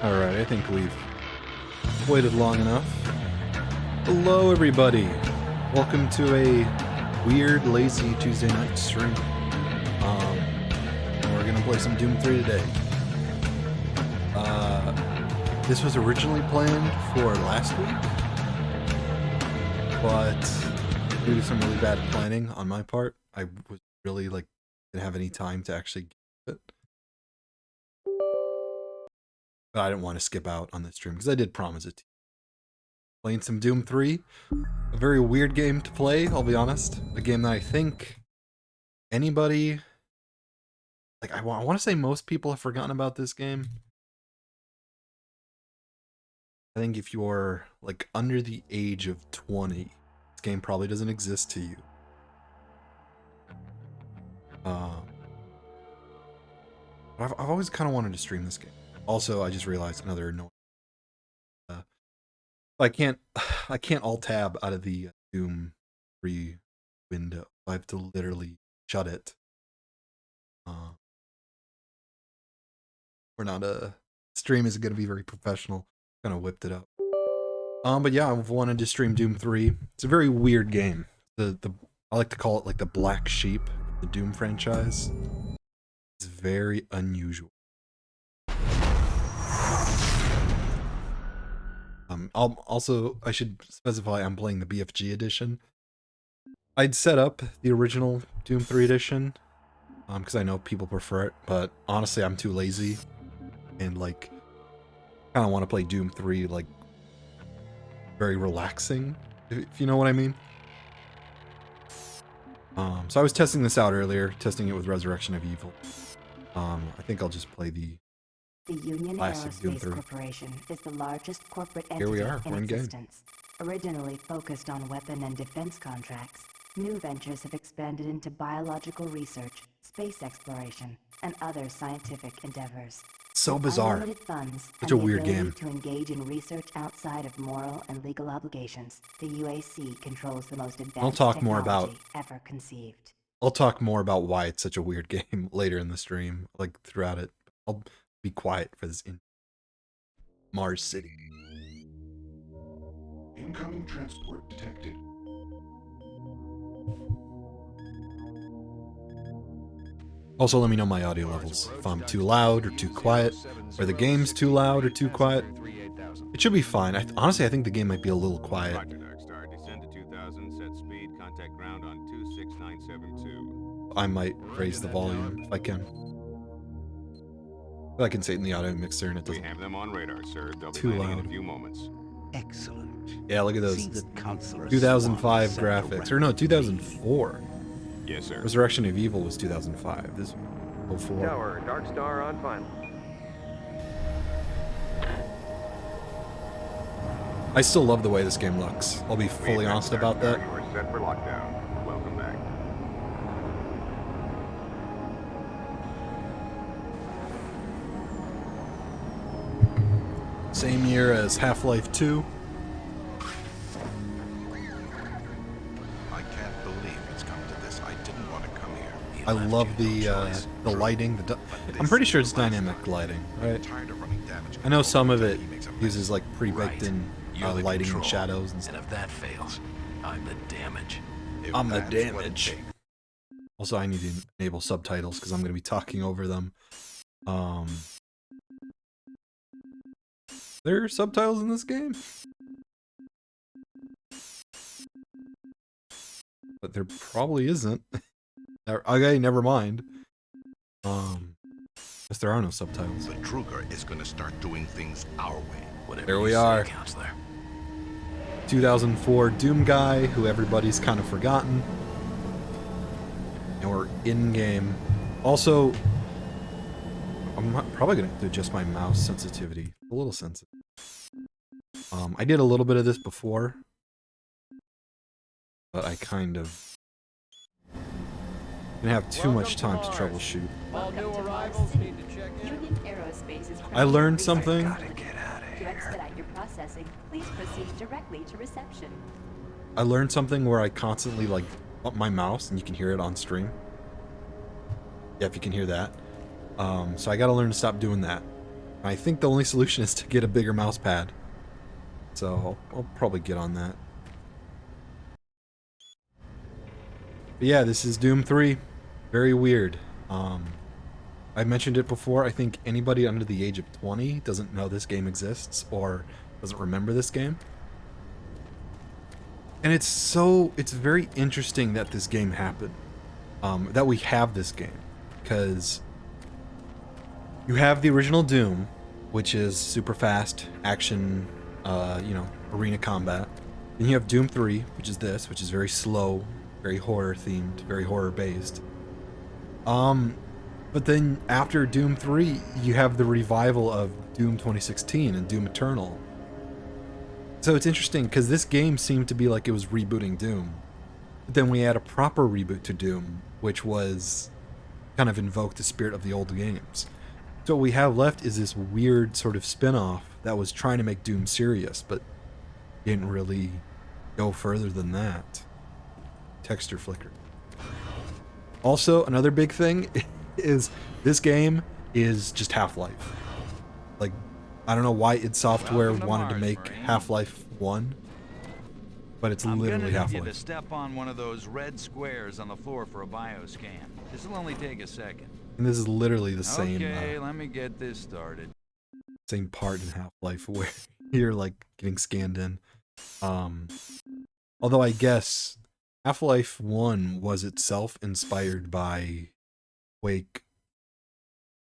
Alright, I think we've waited long enough. Hello, everybody. Welcome to a weird, lazy Tuesday night stream. And we're gonna play some Doom 3 today. This was originally planned for last week, but due to some really bad planning on my part, I was really didn't have any time to actually get it. But I didn't want to skip out on this stream because I did promise it to you. Playing some Doom 3. A very weird game to play, I'll be honest. A game that I think anybody... I want to say most people have forgotten about this game. I think if you're, under the age of 20, this game probably doesn't exist to you. But I've always kind of wanted to stream this game. Also, I just realized another annoying. I can't alt-tab out of the Doom 3 window. I have to literally shut it. We're not stream isn't going to be very professional. Kind of whipped it up. But yeah, I've wanted to stream Doom 3. It's a very weird game. I like to call it the black sheep of the Doom franchise. It's very unusual. I should specify I'm playing the BFG edition. I'd set up the original Doom 3 edition, because I know people prefer it, but honestly I'm too lazy, and kind of want to play Doom 3 very relaxing, if you know what I mean. So I was testing this out earlier, testing it with Resurrection of Evil. I think I'll just play the Union classic Doom Aerospace 3. Corporation is the largest corporate Here we entity are, we're in game. existence. Originally focused on weapon and defense contracts, new ventures have expanded into biological research, space exploration, and other scientific endeavors. So With bizarre. unlimited funds Such and a the weird ability game. to engage in research outside of moral and legal obligations, the UAC controls the most advanced talk more technology about- ever conceived. I'll talk more about why it's such a weird game later in the stream, throughout it. I'll be quiet for this in Mars City. Incoming transport detected. Also, let me know my audio levels. If I'm too loud or too quiet, or the game's too loud or too quiet. It should be fine. Honestly, I think the game might be a little quiet. Roger, Darkstar. Descend to 2000, set speed, contact ground on 26972. I might raise the volume if I can. But I can say it in the audio mixer and it We doesn't. have them on radar, sir. They'll be Too landing in loud. a few moments. Excellent. Yeah, look at those. See the counselor 2005 swan graphics. set Or no, around 2004. Yes, sir. Resurrection of Evil was 2005. This 04. Tower, Darkstar on final. I still love the way this game looks. I'll be fully honest about that. You are set for lockdown. Welcome back. Same year as Half-Life 2. I can't believe it's come to this. I didn't want to come here. I love the lighting. I'm pretty sure it's dynamic lighting, right? I'm tired of running damage. I know some of it He makes a mess. uses pre-baked in You're the lighting and control. shadows and And stuff. if that fails, I'm the damage. If I'm the that's what it damage. takes. Also, I need to enable subtitles because I'm going to be talking over them. There are subtitles in this game? But there probably isn't. Okay, never mind. Guess there are no subtitles. The Druger is going to start doing things our way. Whatever There you we say, are. Counselor. 2004 Doom guy, who everybody's kind of forgotten. And we're in game. Also, I'm probably going to have to adjust my mouse sensitivity. A little sensitive. I did a little bit of this before. But I kind of didn't have too much time to troubleshoot. All new arrivals need to check in. Union Aerospace is I learned something. Gotta get out of To here. expedite your processing, please proceed directly to reception. I learned something where I constantly up my mouse, and you can hear it on stream. Yeah, if you can hear that. So I gotta learn to stop doing that. I think the only solution is to get a bigger mouse pad. So I'll probably get on that. But yeah, this is Doom 3. Very weird. I mentioned it before. I think anybody under the age of 20 doesn't know this game exists or doesn't remember this game. And it's very interesting that this game happened. That we have this game. Because you have the original Doom, which is super fast action, arena combat. Then you have Doom 3, which is this, which is very slow, very horror themed, very horror based. But then after Doom 3, you have the revival of Doom 2016 and Doom Eternal. So it's interesting because this game seemed to be like it was rebooting Doom. But then we had a proper reboot to Doom, which was kind of invoked the spirit of the old games. So what we have left is this weird sort of spin-off that was trying to make Doom serious, but didn't really go further than that. Texture flicker. Also, another big thing is this game is just Half-Life. Like, I don't know why id Software Welcome to wanted to Mars, make Marine. Half-Life 1, but it's literally I'm gonna need you to Half-Life. step on one of those red squares on the floor for a bioscan. This'll only take a second. And this is literally the Okay, let me get this started. same part in Half-Life where you're like getting scanned in. Although I guess Half-Life 1 was itself inspired by Quake.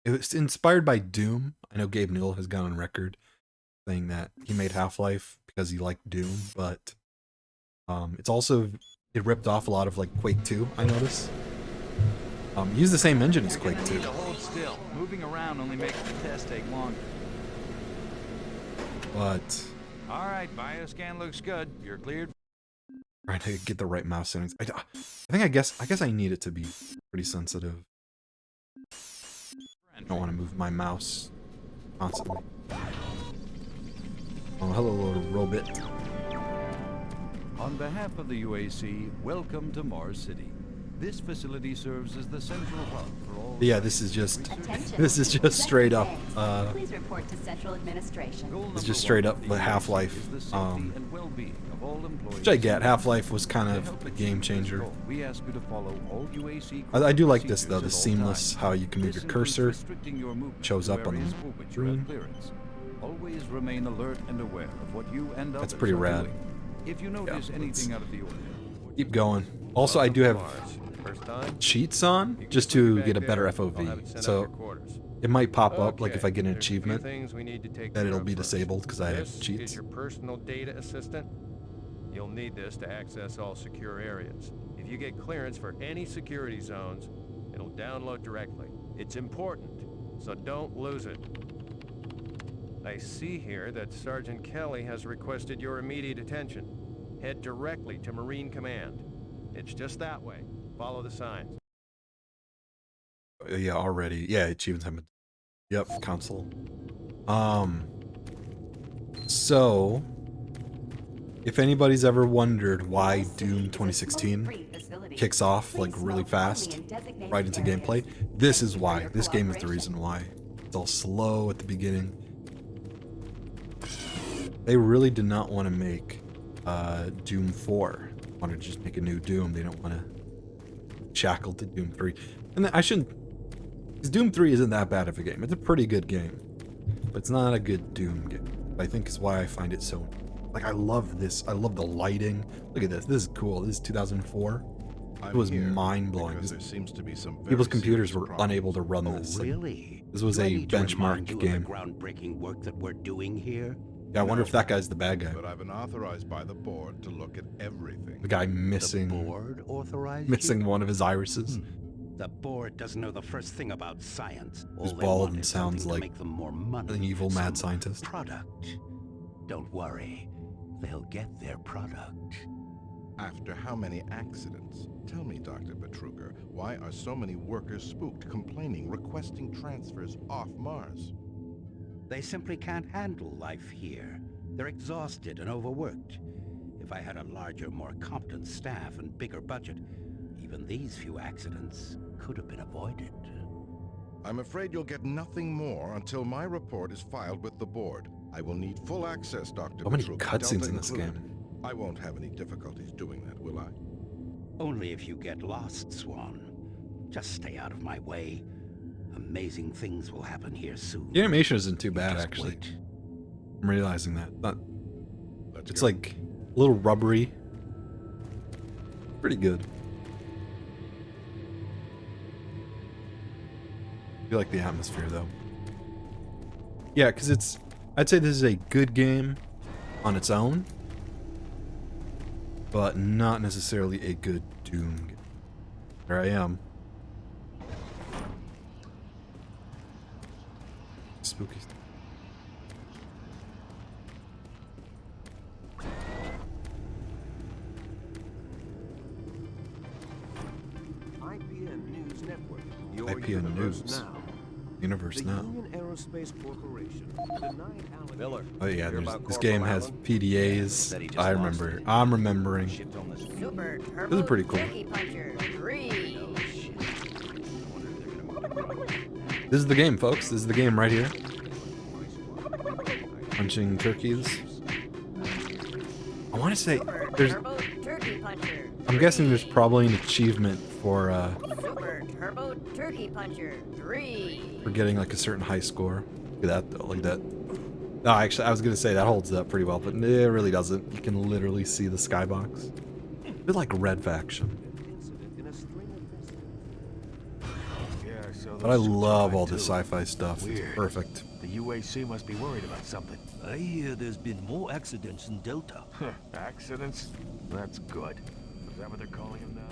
It was inspired by Doom. I know Gabe Newell has gone on record saying that he made Half-Life because he liked Doom, but it ripped off a lot of like Quake 2, I noticed. Used the same engine as You're Quake gonna 2. need to hold still. Moving around only makes the test take longer. But All right, bioscan looks good. You're cleared. trying to get the right mouse settings. I guess I need it to be pretty sensitive. I don't want to move my mouse constantly. Oh, hello, little robot. On behalf of the UAC, welcome to Mars City. This facility serves as the central hub for all. Yeah, this is just Attention. straight up. Please report to Central Administration. Goal It's number just straight one up of with the Half-Life, UAC is the safety and well-being of all employees. which I get. Half-Life was kind To of help a achieve game this changer. goal, we ask you to follow all UAC I do like this though, the procedures at all seamless times. how you can move This your includes cursor. restricting your movement shows to up on the areas for which you screen. have clearance. Always remain alert and aware of what you and That's others pretty are rad. doing. If you notice let's anything out of the ordinary, Keep going. Also, I do have First time? cheats on You just can put to it get a back better there. I'll FOV. have it sent out So your quarters. it might pop up like if I Okay, get an there's a few achievement things we need to take that care it'll of be first. disabled because I have This cheats. is your personal data assistant. You'll need this to access all secure areas. If you get clearance for any security zones, it'll download directly. It's important, so don't lose it. I see here that Sergeant Kelly has requested your immediate attention. Head directly to Marine Command. It's just that way. Follow the signs. Yeah, already. Yeah, achievements have been. Yep, console. So if anybody's ever wondered why Doom 2016 kicks off like really fast right into gameplay, this is why. This game is the reason why. It's all slow at the beginning. They really did not want to make Doom 4. They wanted to just make a new Doom. They don't want to shackle to Doom 3. And I shouldn't, because Doom 3 isn't that bad of a game. It's a pretty good game, but it's not a good Doom game. I think is why I find it so, like, I love this. I love the lighting. Look at this. This is cool. This is 2004. It was mind-blowing. Because there seems to be some very People's computers serious were problems. unable to run Oh, this. Like, really? this was Do I a need to remind benchmark you of game. the groundbreaking work that we're doing here? Yeah, I wonder No, if that guy's the bad guy. But I've been authorized by the board to look at everything. The guy The missing board authorized missing you? one of his irises. The board doesn't know the first thing about science. He's All they bald want and is sounds something to like make them more money. an evil mad Some scientist. Product. Don't worry. They'll get their product. After how many accidents? Tell me, Dr. Betruger, why are so many workers spooked, complaining, requesting transfers off Mars? They simply can't handle life here. They're exhausted and overworked. If I had a larger, more competent staff and bigger budget, even these few accidents could have been avoided. I'm afraid you'll get nothing more until my report is filed with the board. I will need full access, Dr. So many Petruga, cutscenes Delta in this included. game. I won't have any difficulties doing that, will I? Only if you get lost, Swan. Just stay out of my way. Amazing things will happen here soon. The animation isn't too bad, Just actually. wait. I'm realizing that. Let's It's go. like a little rubbery. Pretty good. I feel like the atmosphere, though. Yeah, because I'd say this is a good game on its own, but not necessarily a good Doom game. There I am. Spooky. IPN News Network. Your IPN universe News. Now. Universe The now. Union Aerospace Corporation denied Alan Miller. Oh yeah, Hear there's, about this Corporal game has Allen? PDAs. Said he just I lost remember. it. I'm remembering. Shipped on this Super Turbo This is pretty cool. Turkey Puncher 3. Oh, shit. I wonder if they're gonna This is the game, folks. This is the game right here. Punching turkeys. I want to say Super there's. Turbo Turkey Puncher. I'm guessing there's probably an achievement for Super Turbo Turkey Puncher 3. getting like a certain high score. Look at that, though. Like that. No, actually, I was gonna say that holds up pretty well, but it really doesn't. You can literally see the skybox. A bit like Red Faction. incident in a string of Yeah, so But I love all this sci-fi stuff. It's Weird. perfect. The UAC must be worried about something. I hear there's been more accidents in Delta. Accidents? That's good. Is that what they're calling them now?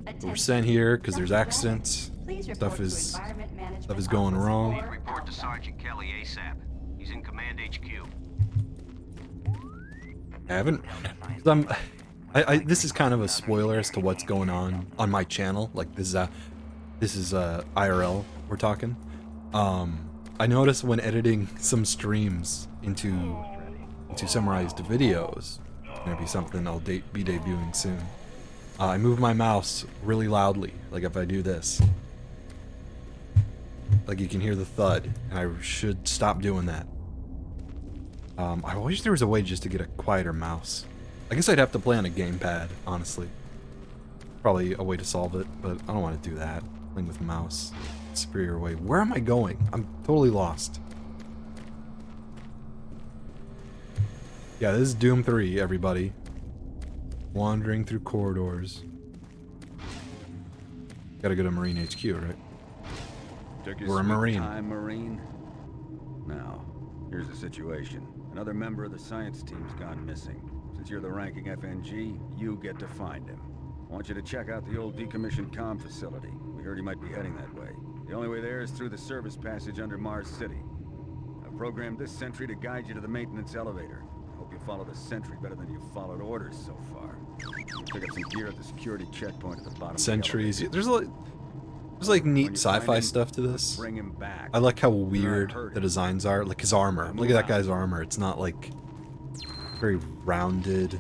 But we're sent here because there's accidents. Please Stuff report to is Environment Management stuff is going Office wrong. or Report to Sergeant Kelly ASAP. He's in Command HQ. I haven't. This is kind of a spoiler as to what's going on my channel. Like this is IRL we're talking. I noticed when editing some streams into summarized videos, gonna be something I'll be debuting soon. I move my mouse really loudly, like if I do this. Like you can hear the thud, and I should stop doing that. I wish there was a way just to get a quieter mouse. I guess I'd have to play on a gamepad, honestly. Probably a way to solve it, but I don't want to do that. Playing with a mouse. Superior way. Where am I going? I'm totally lost. Yeah, this is Doom 3, everybody. Wandering through corridors. Gotta go to Marine HQ, right? Took your We're a sweet Marine. time, Marine. Now, here's the situation. Another member of the science team's gone missing. Since you're the ranking FNG, you get to find him. I want you to check out the old decommissioned comm facility. We heard he might be heading that way. The only way there is through the service passage under Mars City. I've programmed this sentry to guide you to the maintenance elevator. I hope you follow the sentry better than you've followed orders so far. Pick up some gear at the security checkpoint at the bottom Sentries. of the elevator. There's like When neat you sci-fi find him, stuff to this. Bring him back. I like how Do not weird hurt the him. designs are. Like his armor. Look at that guy's armor. It's not like very rounded,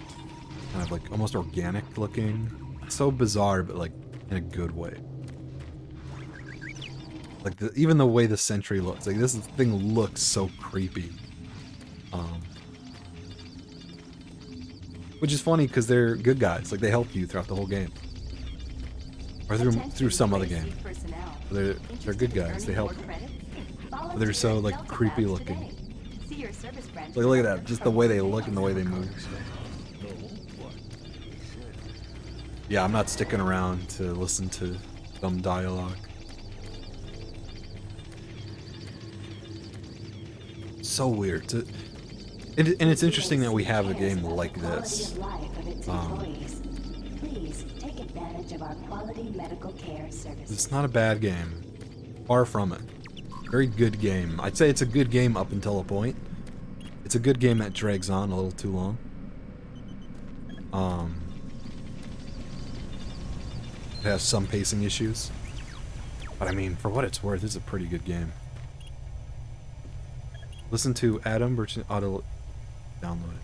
kind of like almost organic looking. It's so bizarre, but like in a good way. Like even the way the sentry looks. Like this thing looks so creepy. Which is funny because they're good guys. Like they help you throughout the whole game, or through some other game. They're good guys. They help. But they're so like creepy looking. Look at that. Just the way they look and the way they move. Yeah, I'm not sticking around to listen to some dialogue. So weird. And it's interesting that we have a game like this. Please take advantage of our quality medical care services. It's not a bad game. Far from it. Very good game. I'd say it's a good game up until a point. It's a good game that drags on a little too long. It has some pacing issues. But I mean, for what it's worth, it's a pretty good game. Listen to Adam Burch auto download it.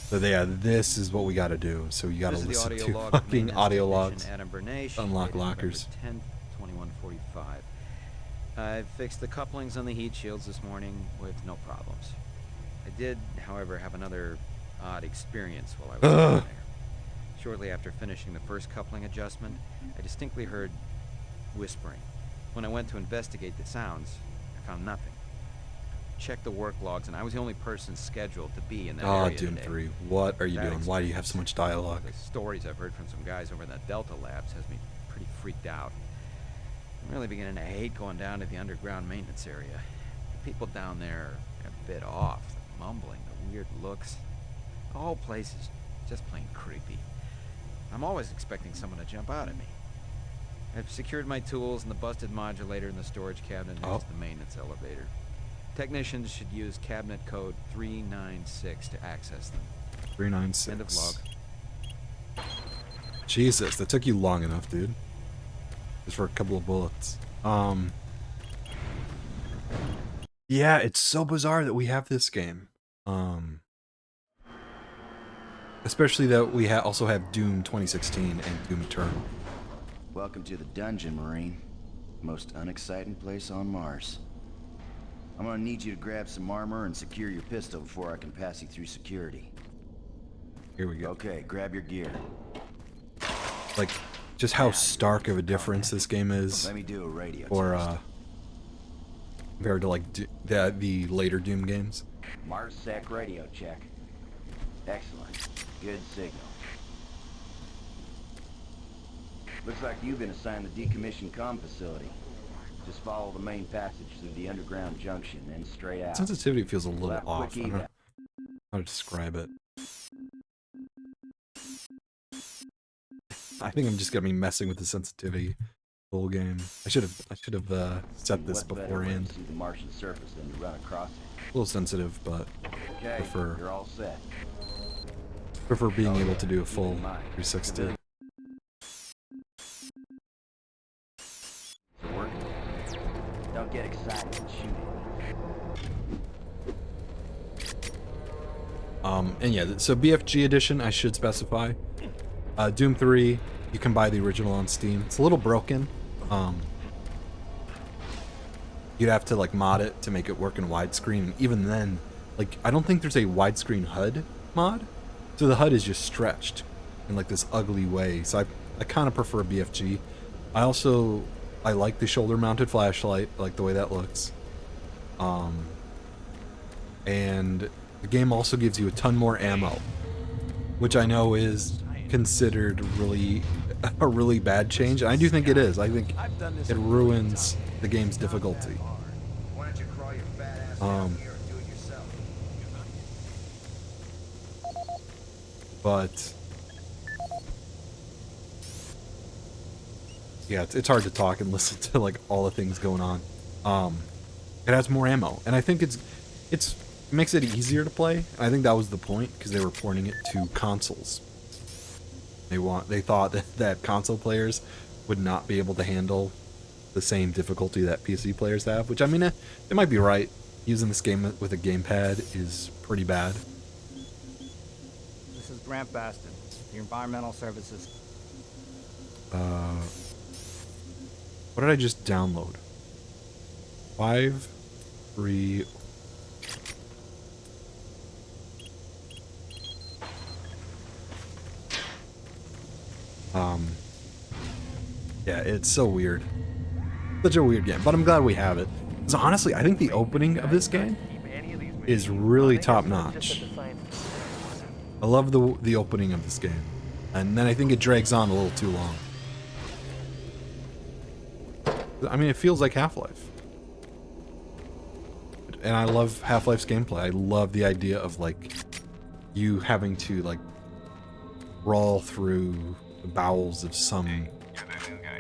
So yeah, this is what we gotta do. So you gotta listen to fucking audio logs. Unlock lockers. 2145. I fixed the couplings on the heat shields this morning with no problems. I did, however, have another odd experience while I was down there. Shortly after finishing the first coupling adjustment, I distinctly heard whispering. When I went to investigate the sounds, I found nothing. Checked the work logs, and I was the only person scheduled to be in that Oh, area Doom today. 3. What are you That doing? Why do you have so much dialogue? The stories I've heard from some guys over in the Delta Labs has me pretty freaked out. I'm really beginning to hate going down to the underground maintenance area. The people down there are a bit off. The mumbling, the weird looks. The whole place is just plain creepy. I'm always expecting someone to jump out at me. I've secured my tools and the busted modulator in the storage cabinet next to the maintenance elevator. Technicians should use cabinet code 396 to access them. 396. End of log. Jesus, that took you long enough, dude. Just for a couple of bullets. Yeah, it's so bizarre that we have this game. Especially that we also have Doom 2016 and Doom Eternal. Welcome to the dungeon, Marine. Most unexciting place on Mars. I'm gonna need you to grab some armor and secure your pistol before I can pass you through security. Here we go. Okay, grab your gear. Like, just how stark of a difference this game is. Let me do a radio or compared to like the later Doom games. MarsSec radio check. Excellent. Good signal. Looks like you've been assigned the decommissioned comm facility. Just follow the main passage through the underground junction and straight out. Sensitivity feels a little Left off. I quick don't know eval. how to describe it. I think I'm just gonna be messing with the sensitivity the whole game. I should have set this What better way to beforehand. see the Martian surface than to run across it? A little sensitive, but Okay, prefer you're all set. being Oh, able yeah, to do a keep full in mind, 360. civilian- So work. Don't get excited and shoot it. And yeah, so BFG edition, I should specify. Doom 3, you can buy the original on Steam. It's a little broken. You'd have to like mod it to make it work in widescreen. And even then, like, I don't think there's a widescreen HUD mod. So the HUD is just stretched in like this ugly way. So I kind of prefer BFG. I like the shoulder mounted flashlight. I like the way that looks. And the game also gives you a ton more ammo, which I know is considered a really bad change. And I do think it is. I think it ruins the game's difficulty. But yeah, it's hard to talk and listen to like all the things going on. It has more ammo, and I think it makes it easier to play. I think that was the point, because they were porting it to consoles. They thought that console players would not be able to handle the same difficulty that PC players have, which, I mean, they might be right. Using this game with a gamepad is pretty bad. This is Grant Baston, the Environmental Services. What did I just download? 5, 3. Yeah, it's so weird. Such a weird game, but I'm glad we have it. So honestly, I think the opening of this game is really top notch. I love the opening of this game, and then I think it drags on a little too long. I mean, it feels like Half-Life. And I love Half-Life's gameplay. I love the idea of, like, you having to, like, crawl through the bowels of some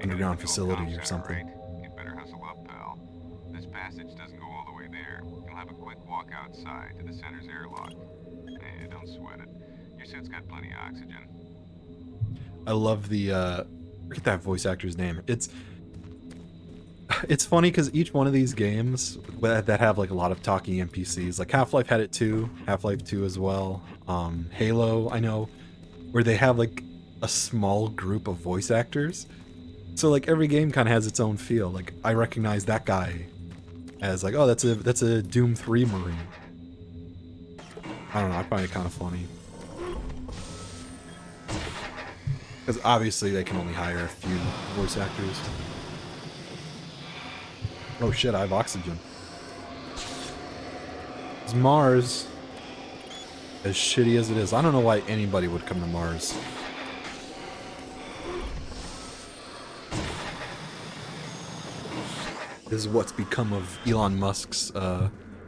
underground facility or something. You'd better hustle up, pal. This passage doesn't go all the way there. You'll have a quick walk outside to the center's airlock. Hey, don't sweat it. Your suit's got plenty of oxygen. I love the, forget that voice actor's name. It's funny because each one of these games that have like a lot of talking NPCs, like Half-Life had it too, Half-Life 2 as well. Halo, I know, where they have like a small group of voice actors. So like every game kind of has its own feel. Like I recognize that guy as like, oh, that's a Doom 3 Marine. I don't know, I find it kind of funny. Because obviously they can only hire a few voice actors. Oh shit, I have oxygen. Is Mars, as shitty as it is, I don't know why anybody would come to Mars. This is what's become of Elon Musk's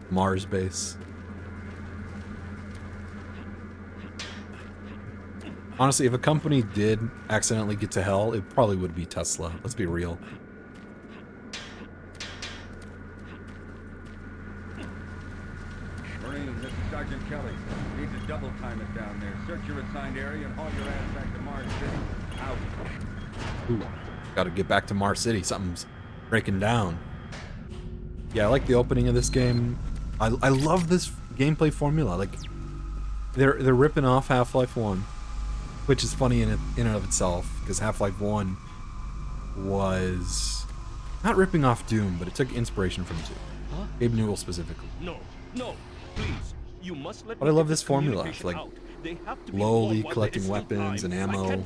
Mars base. Honestly, if a company did accidentally get to hell, it probably would be Tesla. Let's be real. Marine, this is Sergeant Kelly. Need to double time it down there. Search your assigned area and haul your ass back to Mars City. Out. Ooh, gotta get back to Mars City. Something's breaking down. Yeah, I like the opening of this game. I love this gameplay formula. Like, they're ripping off Half-Life 1. Which is funny in and of itself, because Half-Life 1 was not ripping off Doom, but it took inspiration from Doom. Huh? Gabe Newell specifically. No, please. You must let But I love this formula, like slowly more collecting weapons and ammo.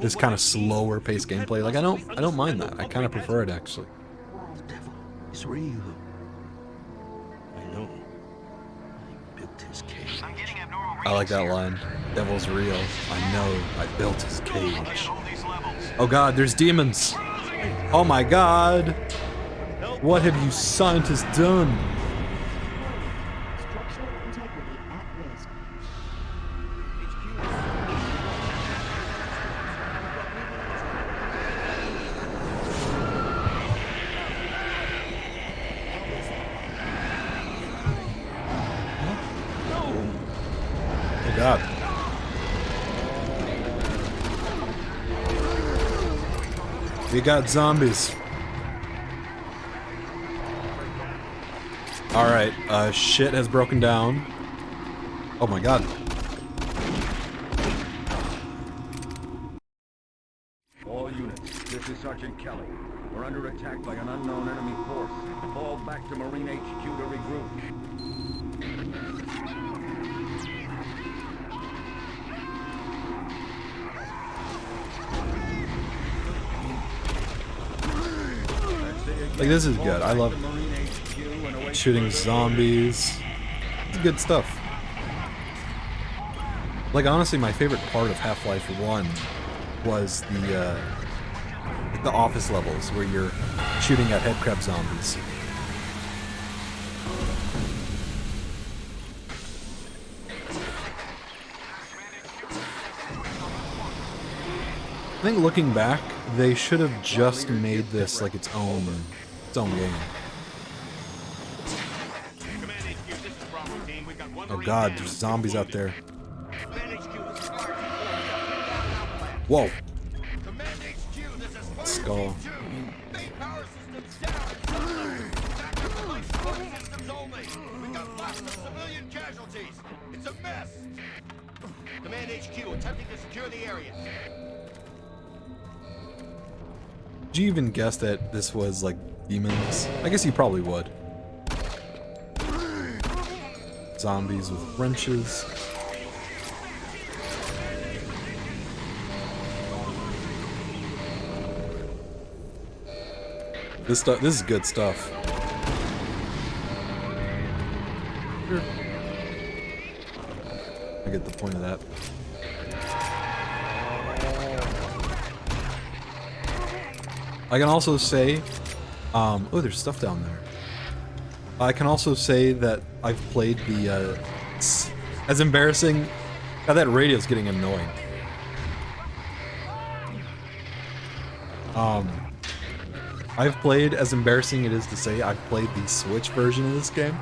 This kind of slower paced gameplay. Like I don't mind that. I kind of prefer it actually. It's real. I know. I built his cage. I like that line. Devil's real. I know. I built his cage. Oh god, there's demons. Oh my god. What have you scientists done? Structural integrity at risk. Oh god. We got zombies. Alright, shit has broken down. Oh my god. All units, this is Sergeant Kelly. We're under attack by an unknown enemy force. Fall back to Marine HQ to regroup. Like, this is good. I love shooting zombies. It's good stuff. Like, honestly, my favorite part of Half-Life 1 was the office levels where you're shooting at headcrab zombies. I think looking back, they should have just made this like its own game. Oh god, there's zombies out there. Whoa. Skull. It's a mess. Command HQ attempting to secure the area. Did you even guess that this was like demons? I guess you probably would. Zombies with wrenches. This is good stuff. Sure. I get the point of that. I can also say, oh, there's stuff down there. I can also say that I've played the, as embarrassing, God, that radio's getting annoying. I've played, as embarrassing it is to say, I've played the Switch version of this game.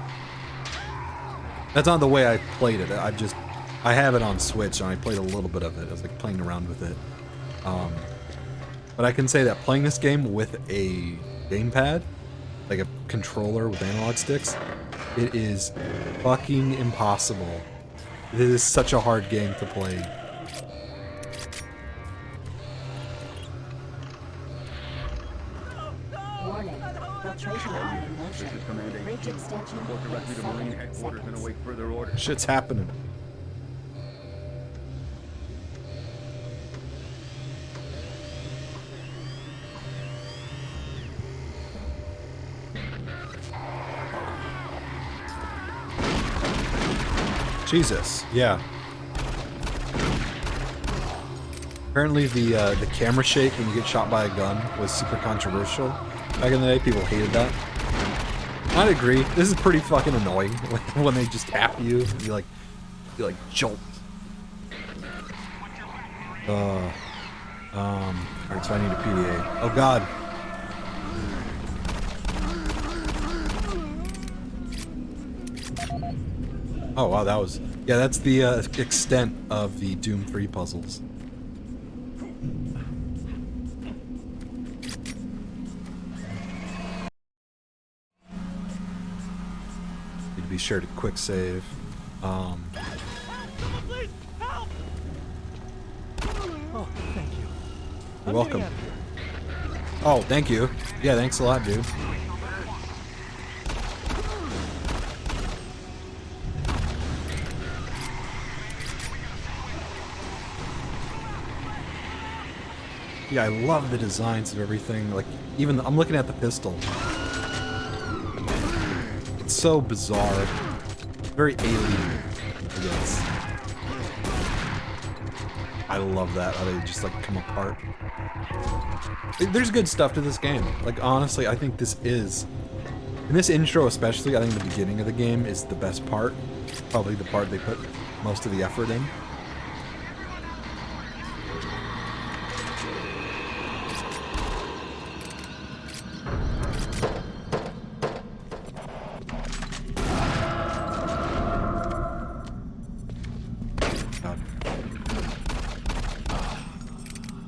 That's not the way I played it. I have it on Switch and I played a little bit of it. I was like playing around with it. But I can say that playing this game with a gamepad, like a controller with analog sticks, it is fucking impossible. It is such a hard game to play. Filtration arm in This motion. is Command Bridge HQ. extension Report directly to in Marine 7 Headquarters and seconds. await further orders. Shit's happening. Jesus, yeah. Apparently the camera shake when you get shot by a gun was super controversial. Back in the day, people hated that. I'd agree. This is pretty fucking annoying when they just tap you and you like jolt. Alright, so I need a PDA. Oh god. Oh wow, that was... Yeah, that's the extent of the Doom 3 puzzles. Need to be sure to quick save. Someone please help! Oh, thank you. You're welcome. Oh, thank you. Yeah, thanks a lot, dude. Yeah, I love the designs of everything. Like, even I'm looking at the pistol. It's so bizarre. Very alien, I guess. I love that, how they just, like, come apart. There's good stuff to this game. Like, honestly, I think this is... In this intro especially, I think the beginning of the game is the best part. Probably the part they put most of the effort in.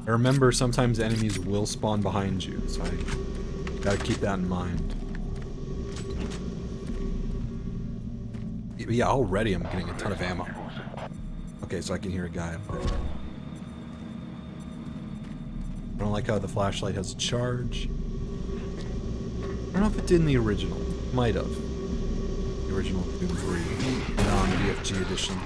I remember sometimes enemies will spawn behind you, so I gotta keep that in mind. Yeah, already I'm getting a ton of ammo. Okay, so I can hear a guy up there. I don't like how the flashlight has a charge. I don't know if it did in the original. Might have. The original Doom 3, non-BFG edition.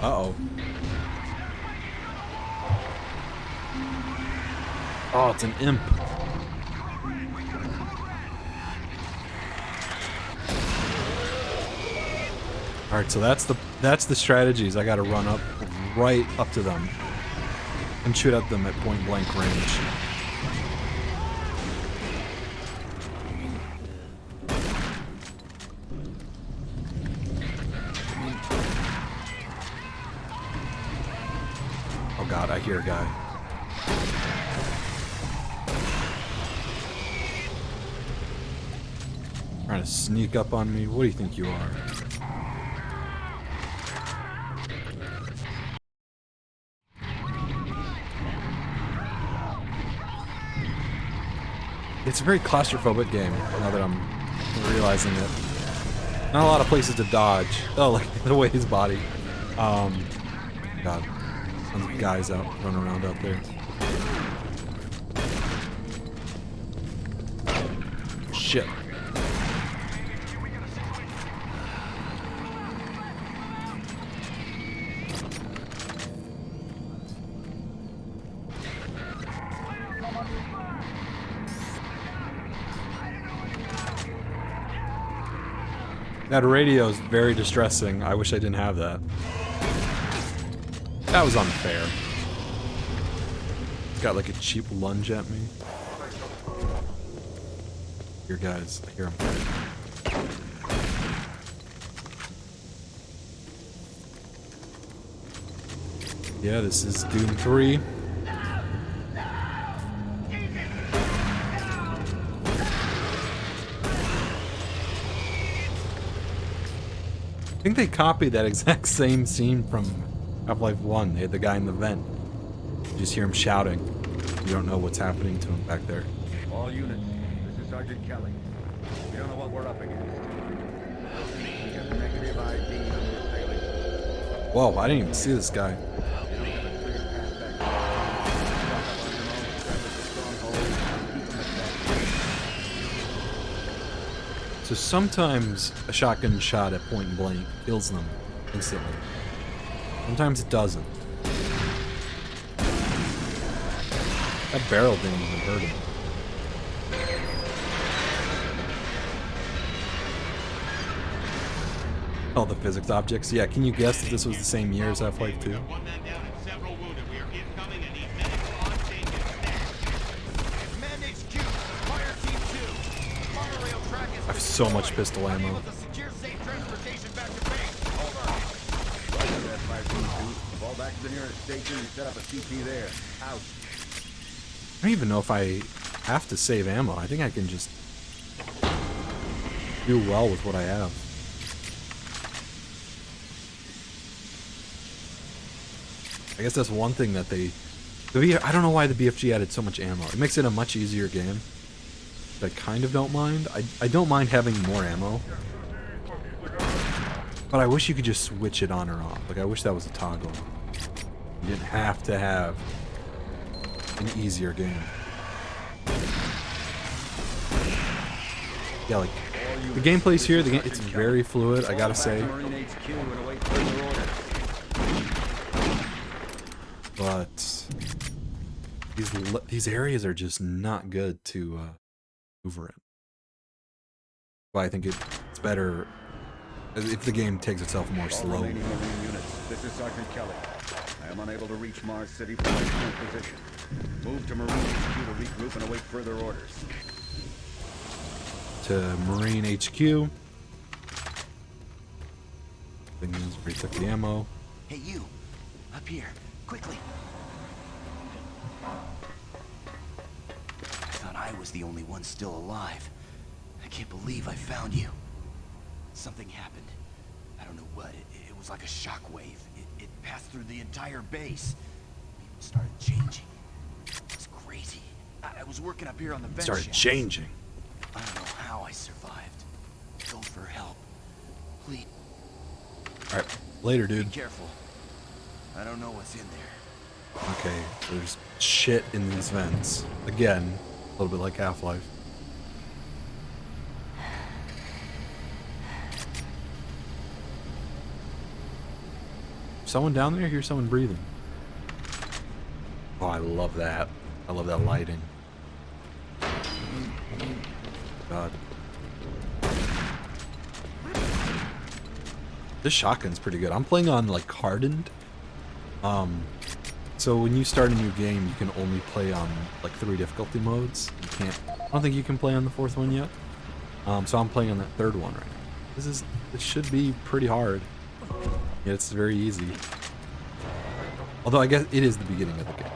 Uh-oh. Oh, it's an imp. Alright, so that's the strategies. I gotta run up right up to them and shoot at them at point blank range. Oh god, I hear a guy. Trying to sneak up on me? What do you think you are? It's a very claustrophobic game, now that I'm realizing it. Not a lot of places to dodge. Oh, like the way his body. God. Some guys out running around out there. Shit. That radio is very distressing. I wish I didn't have that. That was unfair. Got like a cheap lunge at me. Here, guys. I hear him. Yeah, this is Doom 3. I think they copied that exact same scene from Half-Life 1. They had the guy in the vent. You just hear him shouting. You don't know what's happening to him back there. All units, this is Sergeant Kelly. We don't know what we're up against. We have negative ID on this daily. Whoa, I didn't even see this guy. So sometimes a shotgun shot at point blank kills them instantly. Sometimes it doesn't. That barrel didn't even hurt him. All the physics objects. Yeah, can you guess that this was the same year as Half-Life 2? I have so much pistol ammo. Fall back to the nearest station and set up a CP there. Out. I don't even know if I have to save ammo. I think I can just do well with what I have. I guess that's one thing that I don't know why the BFG added so much ammo. It makes it a much easier game. I kind of don't mind. I don't mind having more ammo. But I wish you could just switch it on or off. Like, I wish that was a toggle. You didn't have to have an easier game. Yeah, like, the gameplay's here, it's very fluid, I gotta say. But these areas are just not good to maneuver in. But I think it's better if the game takes itself more slow. This is Sergeant Kelly. I am unable to reach Mars City from my current position. Move to Marine HQ to regroup and await further orders. To Marine HQ. Thing is, retook the ammo. Hey, you! Up here, quickly! I thought I was the only one still alive. I can't believe I found you. Something happened. I don't know what. It was like a shockwave. It passed through the entire base. People started changing. It's crazy. I was working up here on the vent Started shaft. changing. I don't know how I survived. Go for help. Please. Alright, later, dude. Be careful. I don't know what's in there. Okay, there's shit in these vents. Again, a little bit like Half-Life. Someone down there? I hear someone breathing. Oh, I love that. I love that lighting. God. This shotgun's pretty good. I'm playing on like hardened. So when you start a new game, you can only play on like 3 difficulty modes. You can't. I don't think you can play on the 4th one yet. So I'm playing on that 3rd one right now. It should be pretty hard. Yeah, it's very easy. Although I guess it is the beginning of the game.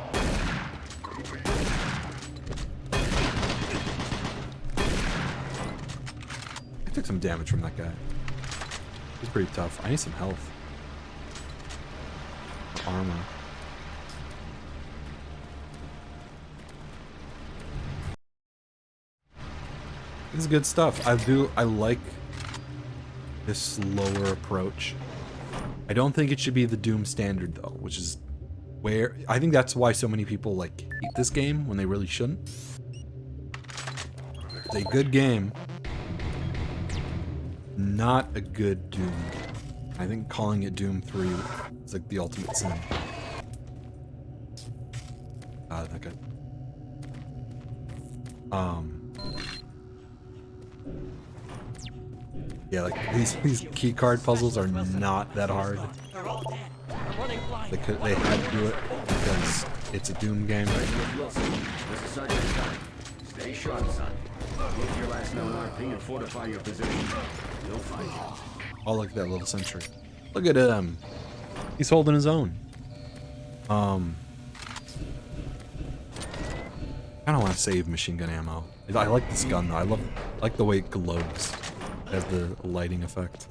I took some damage from that guy. He's pretty tough. I need some health. Armor. This is good stuff. I like this slower approach. I don't think it should be the Doom standard though, which is where I think that's why so many people like hate this game when they really shouldn't. It's a good game, not a good Doom game. I think calling it Doom 3 is like the ultimate sin. That guy. Yeah, like these key card puzzles are not that hard. They had to do it because it's a Doom game. Stay sharp, son. Look your last known RP and fortify your position. You'll find it. Oh, look at that little sentry. Look at him. He's holding his own. I don't want to save machine gun ammo. I like this gun though. I like the way it glows. It has the lighting effect.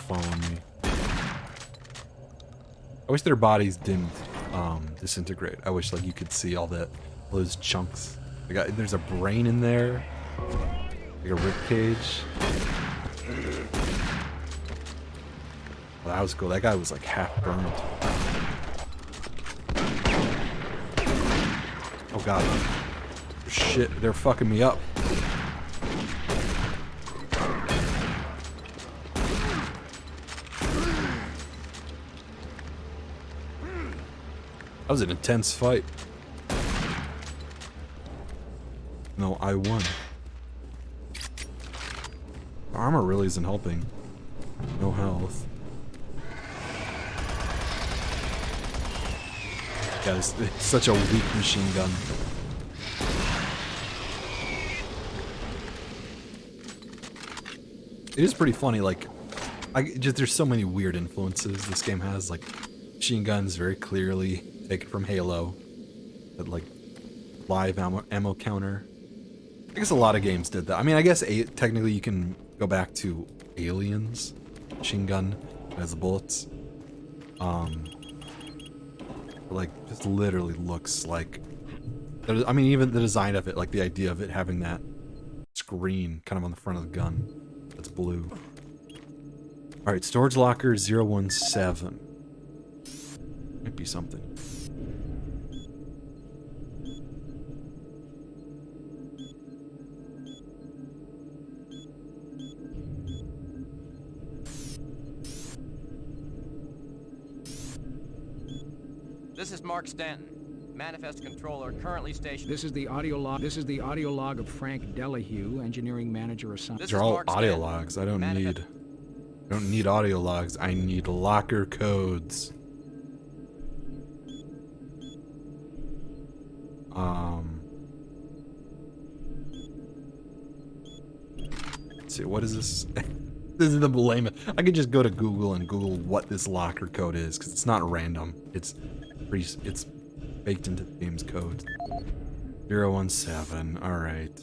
following me. I wish their bodies didn't disintegrate. I wish like you could see all those chunks. There's a brain in there, like a rib cage. Well, that was cool. That guy was like half burned. Oh god. Shit, they're fucking me up. That was an intense fight. No, I won. The armor really isn't helping. No health. Yeah, it's such a weak machine gun. It is pretty funny, like, there's so many weird influences this game has, like, machine guns very clearly taken from Halo, but like, live ammo counter. I guess a lot of games did that. I mean, I guess technically you can go back to Aliens, machine gun as the bullets. Like, just literally looks like, I mean, even the design of it, like the idea of it having that screen kind of on the front of the gun that's blue. Alright, storage locker 017. Might be something. This is Mark Stanton, Manifest Controller, currently stationed. This is the audio log. This is the audio log of Frank Delahue, engineering manager assigned. These are all audio logs. I don't need audio logs. I need locker codes. Let's see, what is this? This is the layman. I could just go to Google and Google what this locker code is, because it's not random. It's baked into the game's code. 017. All right.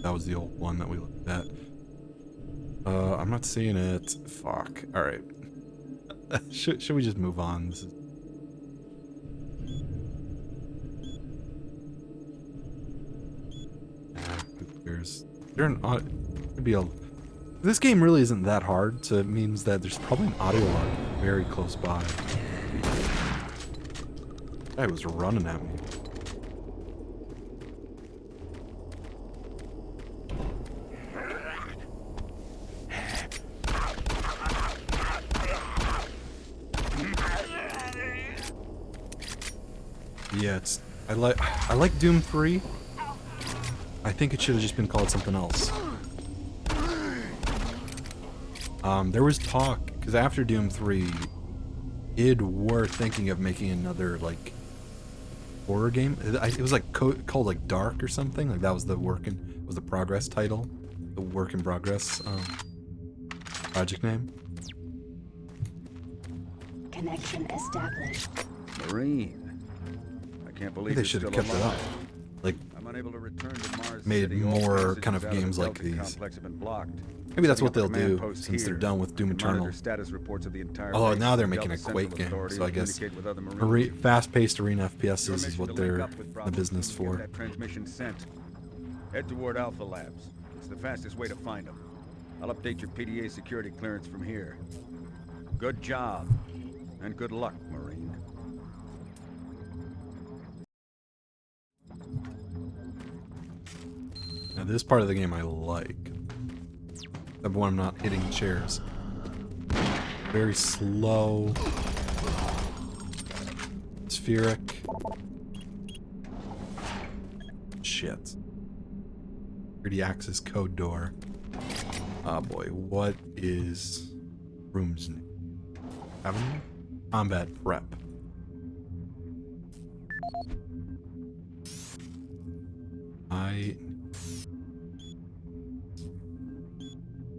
That was the old one that we looked at. I'm not seeing it. Fuck. All right. Should we just move on? This is... who cares? Could be a... This game really isn't that hard, so it means that there's probably an audio log very close by. That guy was running at me. Yeah, I like Doom 3. I think it should have just been called something else. There was talk, because after Doom 3, id were thinking of making another, like, horror game. It was like called like Dark or something. Like that was the progress title, the work in progress project name. Connection established. Marine. I can't believe they should have kept it up. Like, I'm unable to return to Mars made City. more kind of games like these. Maybe that's what they'll do since they're done with Doom Eternal. Although now they're making a Quake game, so I guess fast-paced arena FPSs is what they're in the business for. Transmission sent. Head toward Alpha Labs. It's the fastest way to find them. I'll update your PDA security clearance from here. Good job, and good luck, Marine. Now this part of the game I like. Except when I'm not hitting chairs. Very slow. Spheric. Shit. 3D access code door. Oh boy, what is room's name? Avenue? Combat prep.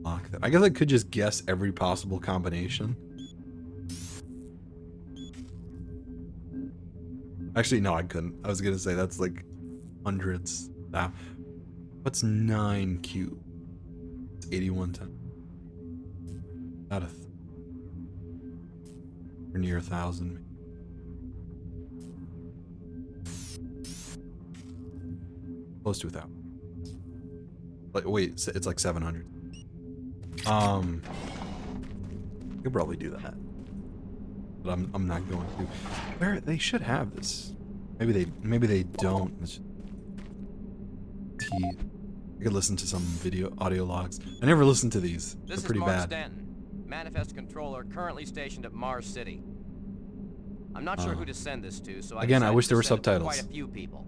Lock that. I guess I could just guess every possible combination. Actually, no, I couldn't. I was gonna say that's like hundreds. Ah, what's 9 cubed? It's 81 times. About or near 1,000. Close to 1,000. Like, wait, it's like 700. You could probably do that, but I'm not going to. Where they should have this. Maybe they don't. It's just I could listen to some audio logs. I never listened to these. They're This pretty is Mark bad. Stanton, Manifest Controller, currently stationed at Mars City. I'm not sure who to send this to, so Again, I decided wish there to were send it to subtitles. Quite a few people.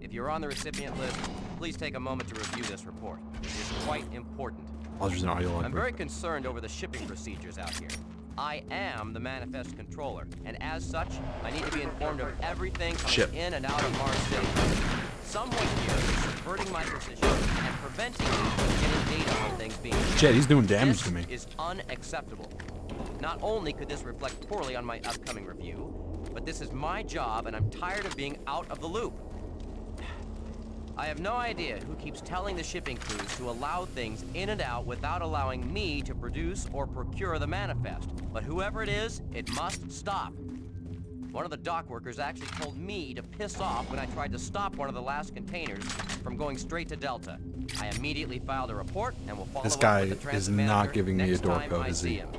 If you're on the recipient list, please take a moment to review this report. It is quite important. Oh, there's an audio log. I'm very concerned over the shipping procedures out here. I am the Manifest Controller, and as such, I need to be informed of everything coming Ship. in and out of Mars City. Someone here is subverting my position and preventing me from getting data on things being shipped. Shit, he's doing damage to me. This is unacceptable. Not only could this reflect poorly on my upcoming review, but this is my job, and I'm tired of being out of the loop. I have no idea who keeps telling the shipping crews to allow things in and out without allowing me to produce or procure the manifest. But whoever it is, it must stop. One of the dock workers actually told me to piss off when I tried to stop one of the last containers from going straight to Delta. I immediately filed a report and will follow This up guy with the is transit not manager giving me a next door time code, I is see he? him.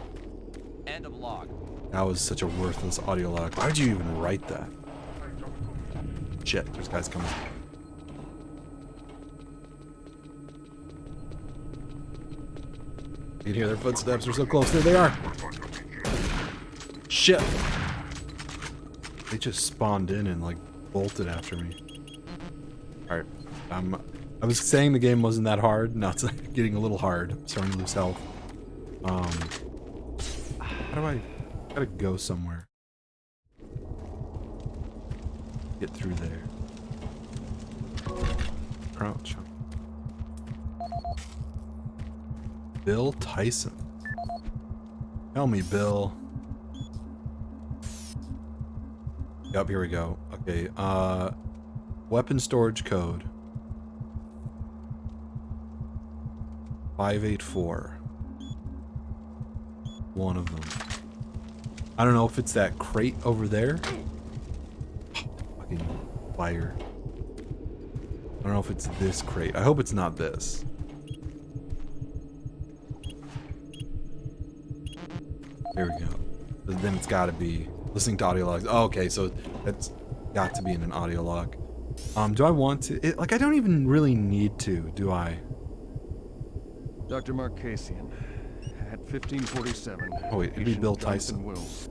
End of log. That was such a worthless audio log. Why would you even write that? Shit, there's guys coming. You can hear their footsteps. They're so close. There they are. Shit. They just spawned in and like bolted after me. All right. I was saying the game wasn't that hard. Now it's like getting a little hard. I'm starting to lose health. How do I gotta go somewhere? Get through there. Crouch. Bill Tyson. Tell me, Bill. Yep, here we go. Okay, weapon storage code 584. One of them. I don't know if it's that crate over there. Fucking fire. I don't know if it's this crate. I hope it's not this. There we go. Then it's got to be listening to audio logs. Oh, okay, so that's got to be in an audio log. Do I want to? Like, I don't even really need to, do I? Dr. Markasian, at 1547, Oh wait, it'd be patient Bill Jonathan Tyson. Wills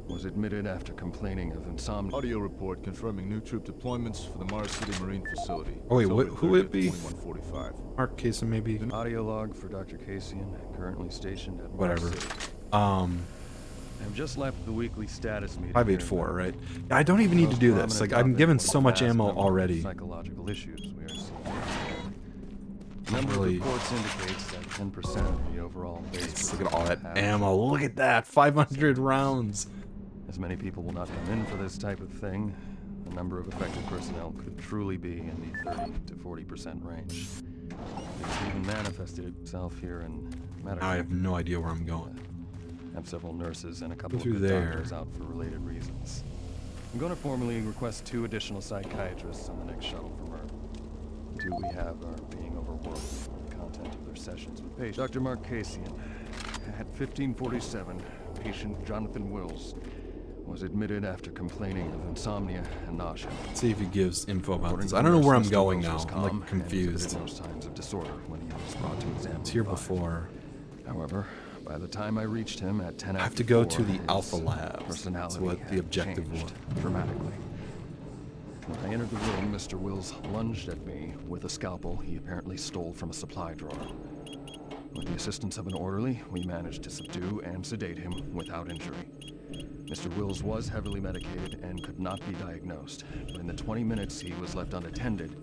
was admitted after complaining of insomnia. Audio report confirming new troop deployments for the Mars City Marine Facility. Oh wait, October who would it 30th, be? 2145. Mark Kaysen, maybe? Audio log for Dr. Kasian, currently stationed at Whatever. Mars City. I've just left the weekly status meeting. 584, right? Yeah, I don't even need to do this. Like, I'm given so much ammo already. Psychological issues we are seeing. Not Number really. of reports indicates that 10% of the overall base. Look at all that ammo. Look at that. 500 rounds. As many people will not come in for this type of thing, the number of affected personnel could truly be in the 30 to 40% range. It's even manifested itself here in medical. I have no idea where I'm going. I have several nurses and a couple of through good there. doctors out for related reasons. I'm going to formally request 2 additional psychiatrists on the next shuttle from Earth. The 2 we have are being overworked with the content of their sessions with patients. Dr. Markasian, at 1547, patient Jonathan Wills was admitted after complaining of insomnia and nausea. Let's see if he gives info about According this. to I the don't know where I'm nurse, Mr. going Wills now. was I'm calm like and confused. exhibited no signs of disorder when he was brought to examine. It's here before. However, by the time I reached him at 10 I have after to go 4, to the his Alpha Labs. That's personality what the had objective changed was. dramatically. When I entered the room, Mr. Wills lunged at me with a scalpel he apparently stole from a supply drawer. With the assistance of an orderly, we managed to subdue and sedate him without injury. Mr. Wills was heavily medicated and could not be diagnosed, but in the 20 minutes he was left unattended,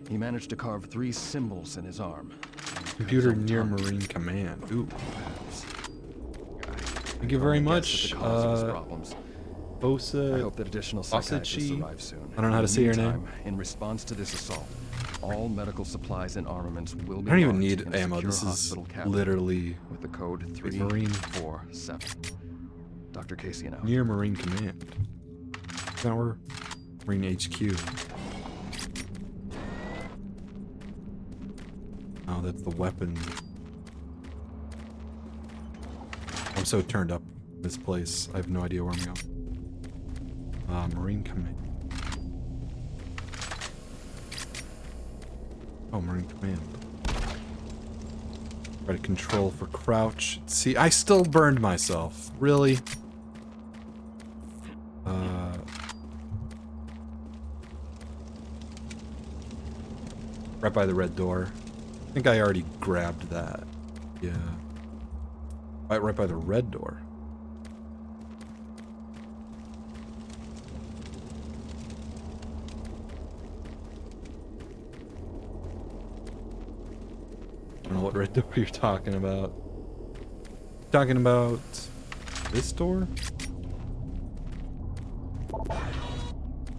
he managed to carve 3 symbols in his arm. Computer near Marine Command. Ooh. Thank you very much. I hope that additional psychiatrists Osachi? arrive soon. I don't know how to say your name. Meantime, in response to this assault, all medical supplies and armaments will be I don't even marked need in a ammo. secure This is hospital cabinet literally with the code Marine 347. Dr. Casey and out. near Marine Command. Now we're Marine HQ. Oh, that's the weapon. I'm so turned up this place. I have no idea where I'm going. Marine Command. Oh, Marine Command. Try to control for crouch. See, I still burned myself. Really? Right by the red door. I think I already grabbed that. Yeah. Right by the red door. I don't know what red door you're talking about. Talking about this door?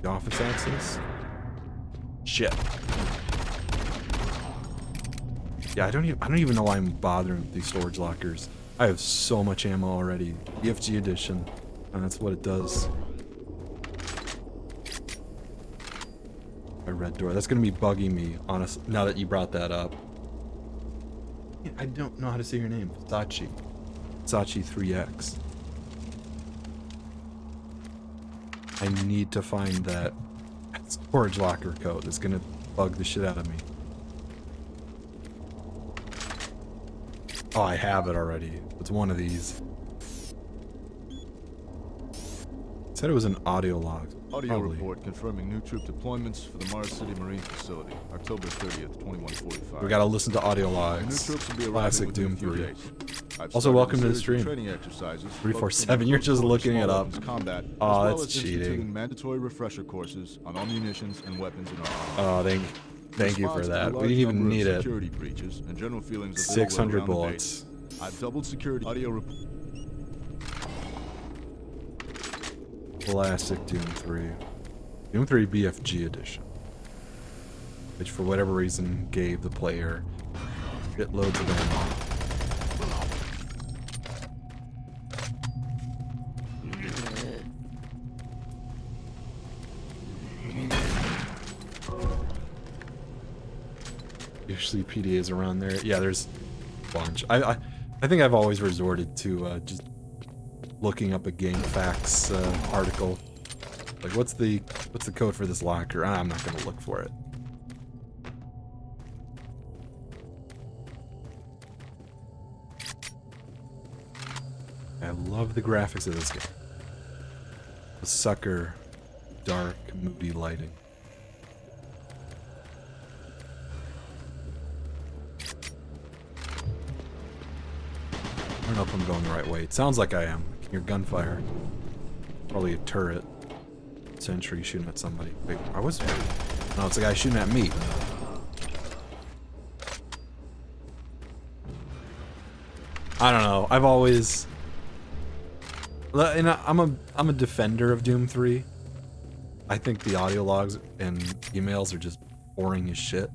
The office access? Shit. Yeah, I don't even know why I'm bothering with these storage lockers. I have so much ammo already. BFG edition. And that's what it does. A red door. That's gonna be bugging me, honestly, now that you brought that up. I don't know how to say your name. Sachi. Sachi 3X. I need to find that storage locker code. It's gonna bug the shit out of me. Oh, I have it already. It's one of these. It said it was an audio log. Audio Probably. report confirming new troop deployments for the Mars City Marine Facility, October 30th, 2145. We gotta listen to audio New logs. troops will be arriving Classic within Doom a few 3. days. I've Also, started welcome a to the series of stream. training exercises 347, you're just looking it up. Combat, Oh, as well that's as instituting cheating. mandatory refresher courses on all munitions and weapons in our army. Oh, thank you for Response to that. the We large didn't even number of need it. Security breaches and general feelings of 600 ill will around the bullets. base. I've doubled security audio report. Classic Doom 3. Doom 3 BFG edition. Which for whatever reason gave the player shitloads of ammo. Usually PDAs around there. Yeah, there's a bunch. I think I've always resorted to just looking up a GameFAQs article. Like, what's the code for this locker? I'm not gonna look for it. I love the graphics of this game. The sucker, dark, moody lighting. I don't know if I'm going the right way. It sounds like I am. I can hear gunfire. Probably a turret. Sentry shooting at somebody. Wait, I was... No, it's a guy shooting at me. I don't know. I've always... And I'm a defender of Doom 3. I think the audio logs and emails are just boring as shit.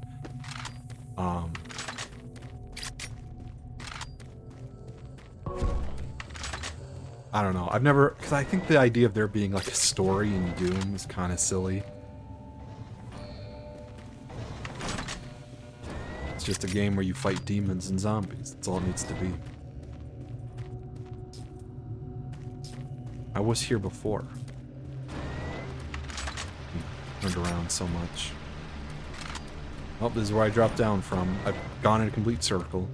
I don't know. I've never... Because I think the idea of there being like a story in Doom is kind of silly. It's just a game where you fight demons and zombies. That's all it needs to be. I was here before. Turned around so much. Oh, this is where I dropped down from. I've gone in a complete circle.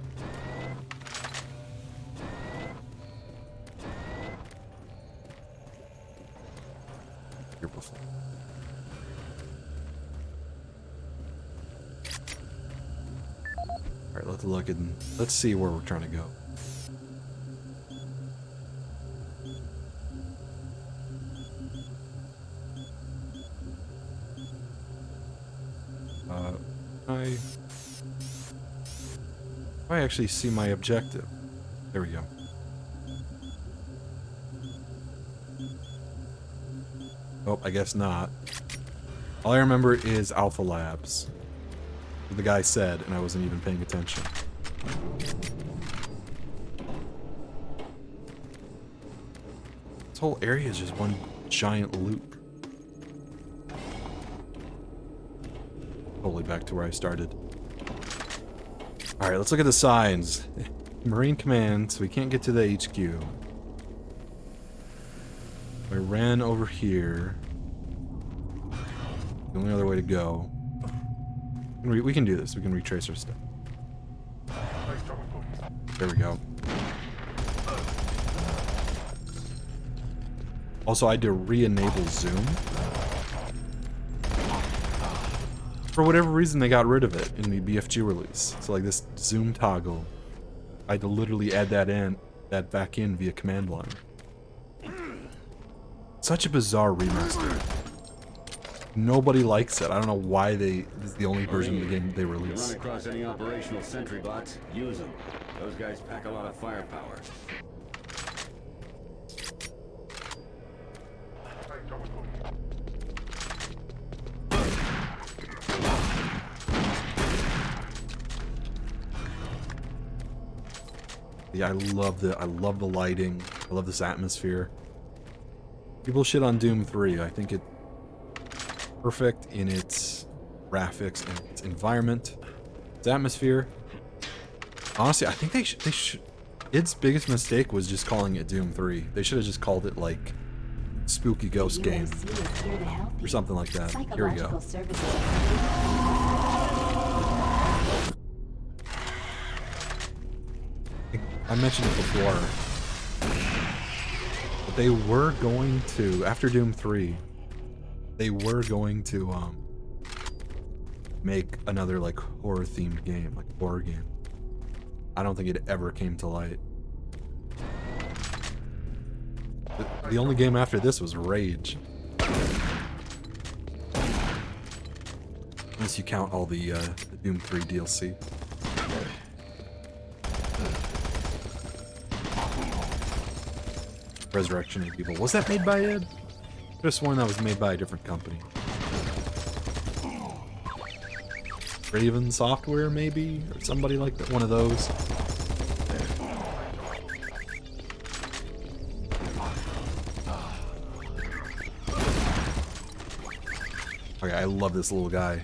Here before. Alright, let's look and let's see where we're trying to go. I actually see my objective. There we go. Oh, I guess not. All I remember is Alpha Labs. The guy said, and I wasn't even paying attention. This whole area is just one giant loop. Totally back to where I started. Alright, let's look at the signs. Marine Command, so we can't get to the HQ. I ran over here. The only other way to go. We can do this. We can retrace our stuff. There we go. Also, I had to re-enable zoom. For whatever reason, they got rid of it in the BFG release. So like this zoom toggle, I had to literally add that back in via command line. Such a bizarre remaster. Nobody likes it. I don't know why this is the only version of the game they release. Run across any operational sentry bots, use them. Those guys pack a lot of firepower. Yeah, I love the lighting. I love this atmosphere. People shit on Doom 3. I think it's perfect in its graphics and its environment, its atmosphere. Honestly, I think they should. Its biggest mistake was just calling it Doom 3. They should have just called it like Spooky Ghost Game or something like that. Here we go. I mentioned it before, but they were going to, after Doom 3, they were going to make another like horror themed game, like a horror game. I don't think it ever came to light. The only game after this was Rage. Unless you count all the Doom 3 DLC. Resurrection of Evil. Was that made by id? Just one that was made by a different company. Raven Software, maybe? Or somebody like that. One of those. Okay, I love this little guy.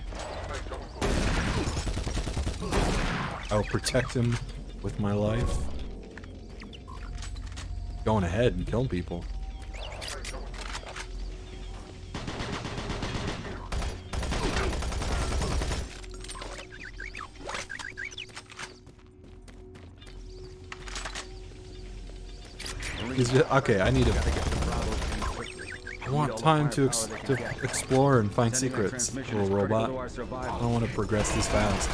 I will protect him with my life. Going ahead and killing people. Okay, I need to. I want time to explore and find secrets, little robot. I don't want to progress this fast.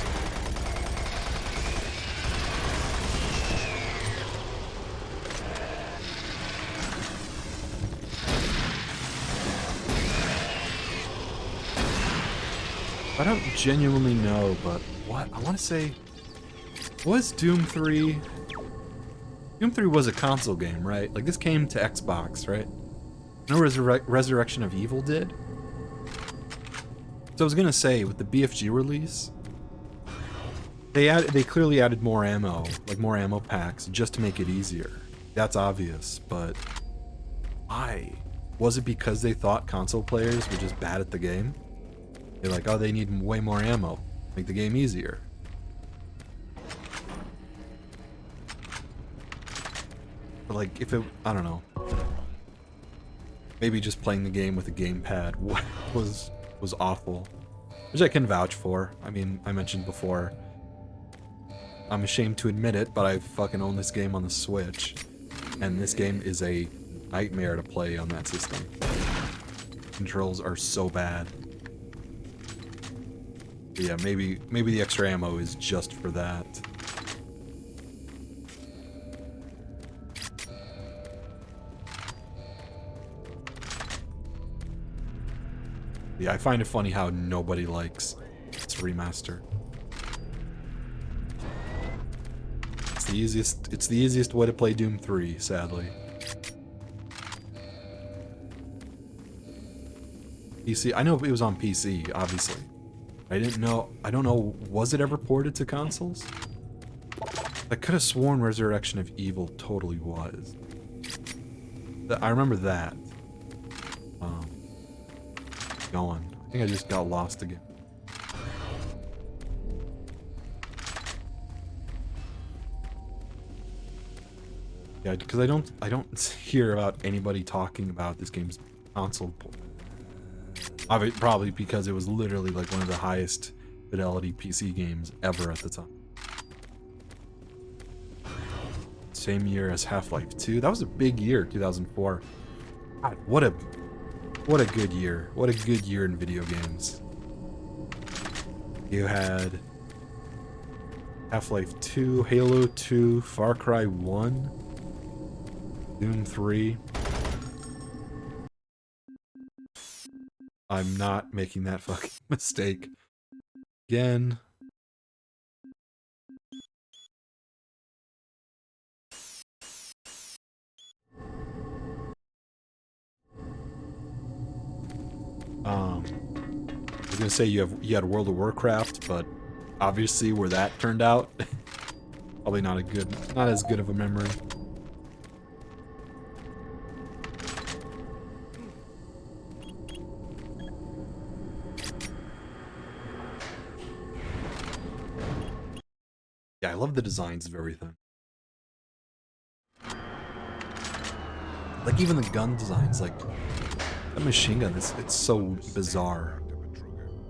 I don't genuinely know, but what? I want to say, was Doom 3... Doom 3 was a console game, right? Like, this came to Xbox, right? No, Resurrection of Evil did? So I was gonna say, with the BFG release, they clearly added more ammo, like more ammo packs, just to make it easier. That's obvious, but why? Was it because they thought console players were just bad at the game? They're like, oh, they need way more ammo. Make the game easier. But like, if it, I don't know. Maybe just playing the game with a gamepad was awful. Which I can vouch for. I mean, I mentioned before, I'm ashamed to admit it, but I fucking own this game on the Switch. And this game is a nightmare to play on that system. Controls are so bad. But yeah, maybe the extra ammo is just for that. Yeah, I find it funny how nobody likes this remaster. It's the easiest way to play Doom 3, sadly. PC. I know it was on PC, obviously. I don't know, was it ever ported to consoles? I could have sworn Resurrection of Evil totally was. I remember that. Going. I think I just got lost again. Yeah, because I don't hear about anybody talking about this game's console port. Probably because it was literally like one of the highest fidelity PC games ever at the time. Same year as Half-Life 2. That was a big year, 2004. God, what a good year. What a good year in video games. You had Half-Life 2, Halo 2, Far Cry 1, Doom 3. I'm not making that fucking mistake again. I was gonna say you had World of Warcraft, but obviously where that turned out, probably not as good of a memory. Yeah, I love the designs of everything. Like even the gun designs, like that machine gun, it's so bizarre.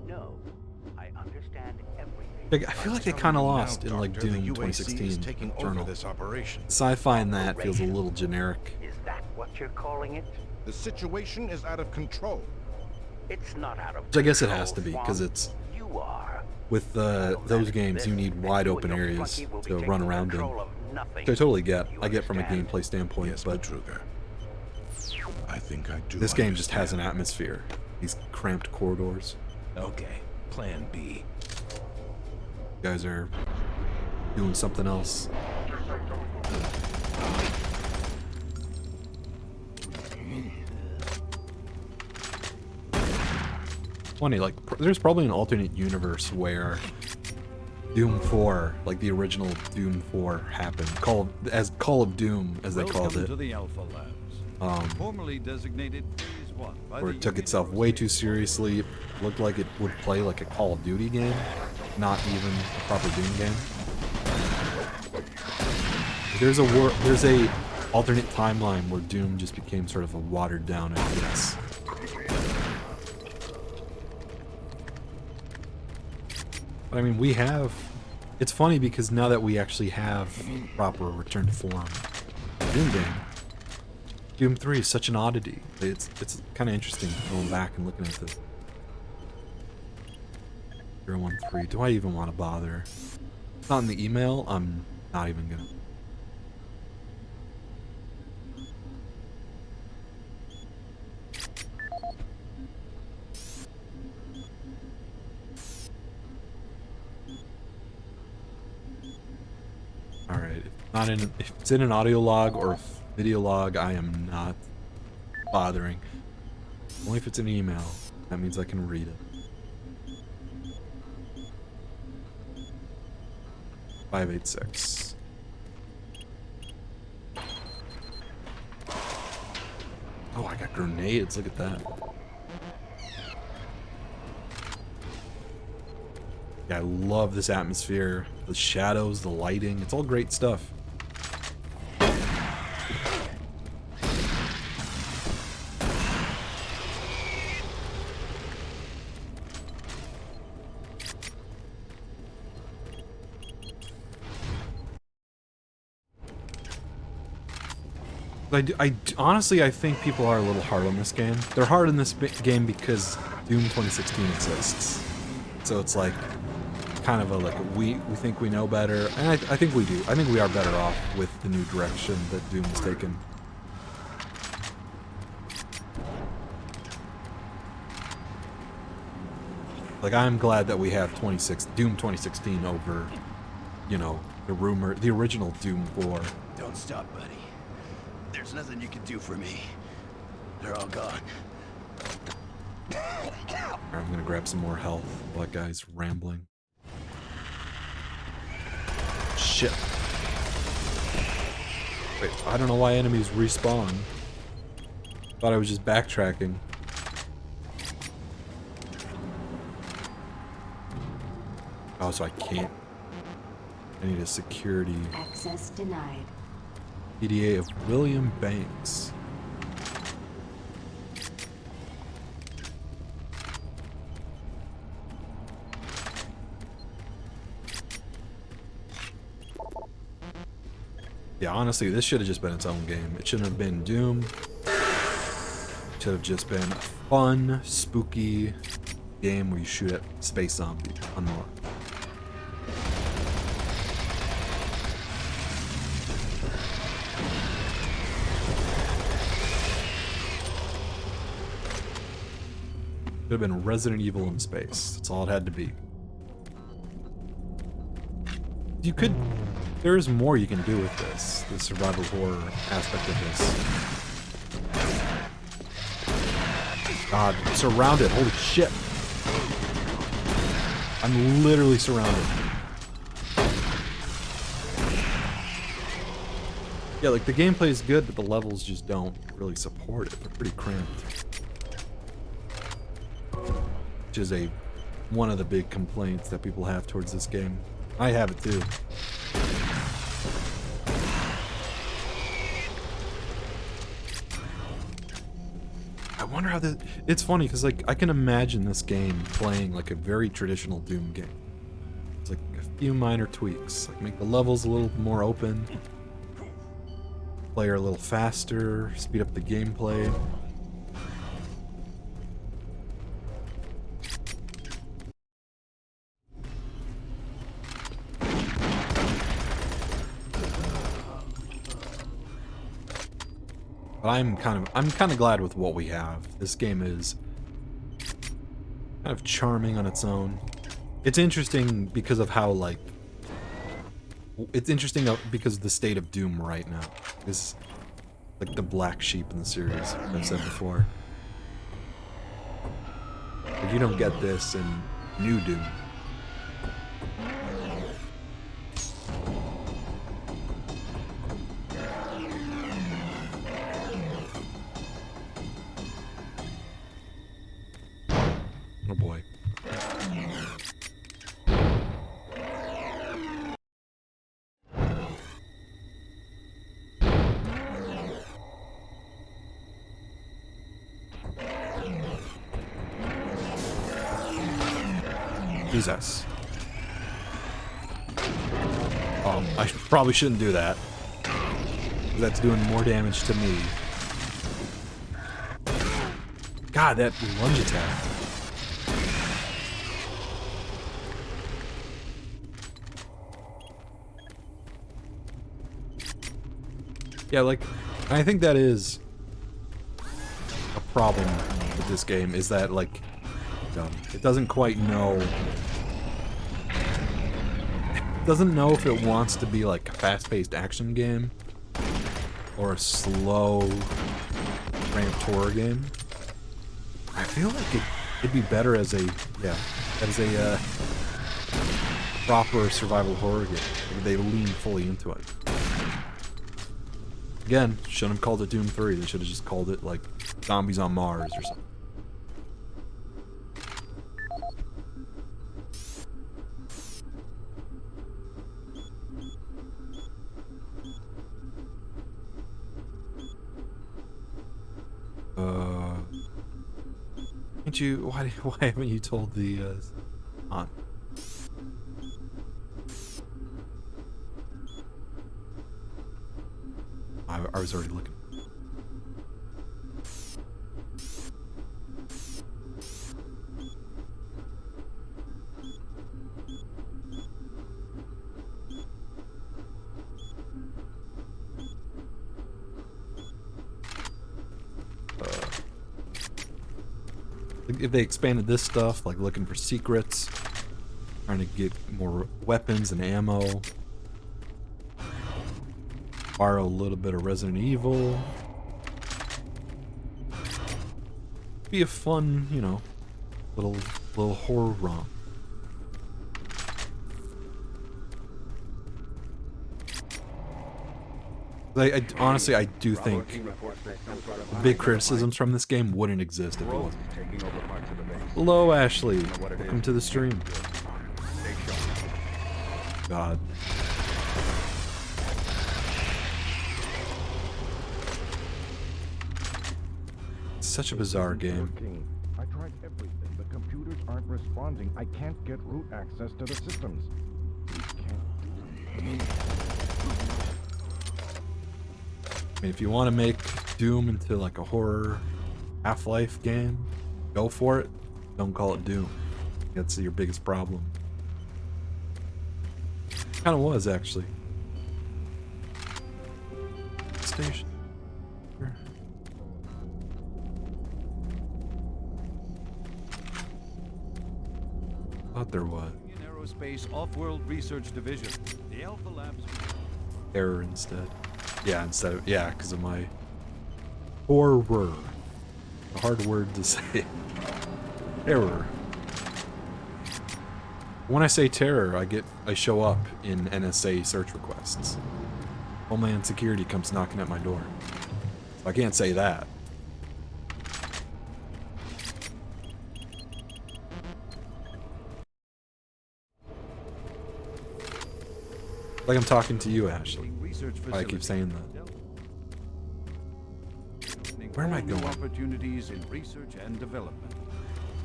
No, I understand everything. Like, I feel like they kind of lost in like Doom 2016 Eternal. Sci-fi in that feels a little generic. Is that what you're calling it? The situation is out of control. It's not out of Which I guess it has to be, because it's with those games you need wide open areas to run around in. Which I totally get. I get from a gameplay standpoint, Yes, but Betruger. I think I do. this game just has an atmosphere. These cramped corridors. Okay, plan B. You guys are doing something else. Funny, like, there's probably an alternate universe where Doom 4, like the original Doom 4 happened. Call of Doom, as they called Welcome it. to the Alpha Labs. Formerly designated Phase 1 by Where the it took itself way too seriously. It looked like it would play like a Call of Duty game, not even a proper Doom game. There's a alternate timeline where Doom just became sort of a watered down FPS. But I mean, we have. It's funny because now that we actually have proper return to form Doom game, Doom 3 is such an oddity. It's kind of interesting going back and looking at this. 013. Do I even want to bother? It's not in the email. I'm not even gonna. Alright, if it's in an audio log or a video log, I am not bothering. Only if it's an email. That means I can read it. 586. Oh, I got grenades. Look at that. Yeah, I love this atmosphere. The shadows, the lighting. It's all great stuff. Honestly, I think people are a little hard on this game. They're hard on this game because Doom 2016 exists. So it's like, kind of a like, we think we know better. And I think we do. I think we are better off with the new direction that Doom has taken. Like, I'm glad that we have Doom 2016 over, you know, the original Doom 4. Don't stop, buddy. There's nothing you can do for me. They're all gone. I'm gonna grab some more health while that guy's rambling. Shit. Wait, I don't know why enemies respawn. Thought I was just backtracking. Oh, so I can't. I need a security. Access denied. PDA of William Banks. Yeah, honestly, this should have just been its own game. It shouldn't have been Doom. It should have just been a fun, spooky game where you shoot at space zombies. Unlocked. Could have been Resident Evil in space. That's all it had to be. You could... There is more you can do with this. The survival horror aspect of this. God, I'm surrounded. Holy shit. I'm literally surrounded. Yeah, like the gameplay is good, but the levels just don't really support it. They're pretty cramped. Which is one of the big complaints that people have towards this game. I have it too. I wonder how it's funny because like I can imagine this game playing like a very traditional Doom game. It's like a few minor tweaks, like make the levels a little more open, player a little faster, speed up the gameplay. But I'm kind of glad with what we have. This game is kind of charming on its own. It's interesting because of how like it's interesting because of the state of Doom right now. It's like the black sheep in the series, I've said before. Like you don't get this in New Doom. Oh boy. Jesus. I probably shouldn't do that. That's doing more damage to me. God, that lunge attack. Yeah, like, I think that is a problem with this game, is that, like, it doesn't quite know... It doesn't know if it wants to be, like, a fast-paced action game, or a slow, ramped horror game. I feel like it'd be better as a, proper survival horror game. Like, they lean fully into it. Again, shouldn't have called it Doom 3. They should have just called it, like, Zombies on Mars or something. Can't you... Why haven't you told the, aunt? I was already looking. If they expanded this stuff, like looking for secrets, trying to get more weapons and ammo, borrow a little bit of Resident Evil. be a fun, you know, little horror romp. Honestly, I do think the big criticisms from this game wouldn't exist if it wasn't. Hello, Ashley. Welcome to the stream. God. It's such a bizarre game. I tried everything. The computers aren't responding. I can't get root access to the systems. I mean, if you want to make Doom into like a horror Half-Life game, go for it. Don't call it Doom. That's your biggest problem. Kind of was, actually. Station. Sure. Thought there was. Aerospace Off-World Research Division. The Alpha Labs. Error instead. Yeah, instead of, yeah, because of my horror. A hard word to say. Error. When I say terror, I show up in NSA search requests. Homeland Security comes knocking at my door. So I can't say that. Like I'm talking to you, Ashley. Why I keep saying that. Where am I going? Opportunities in research and development.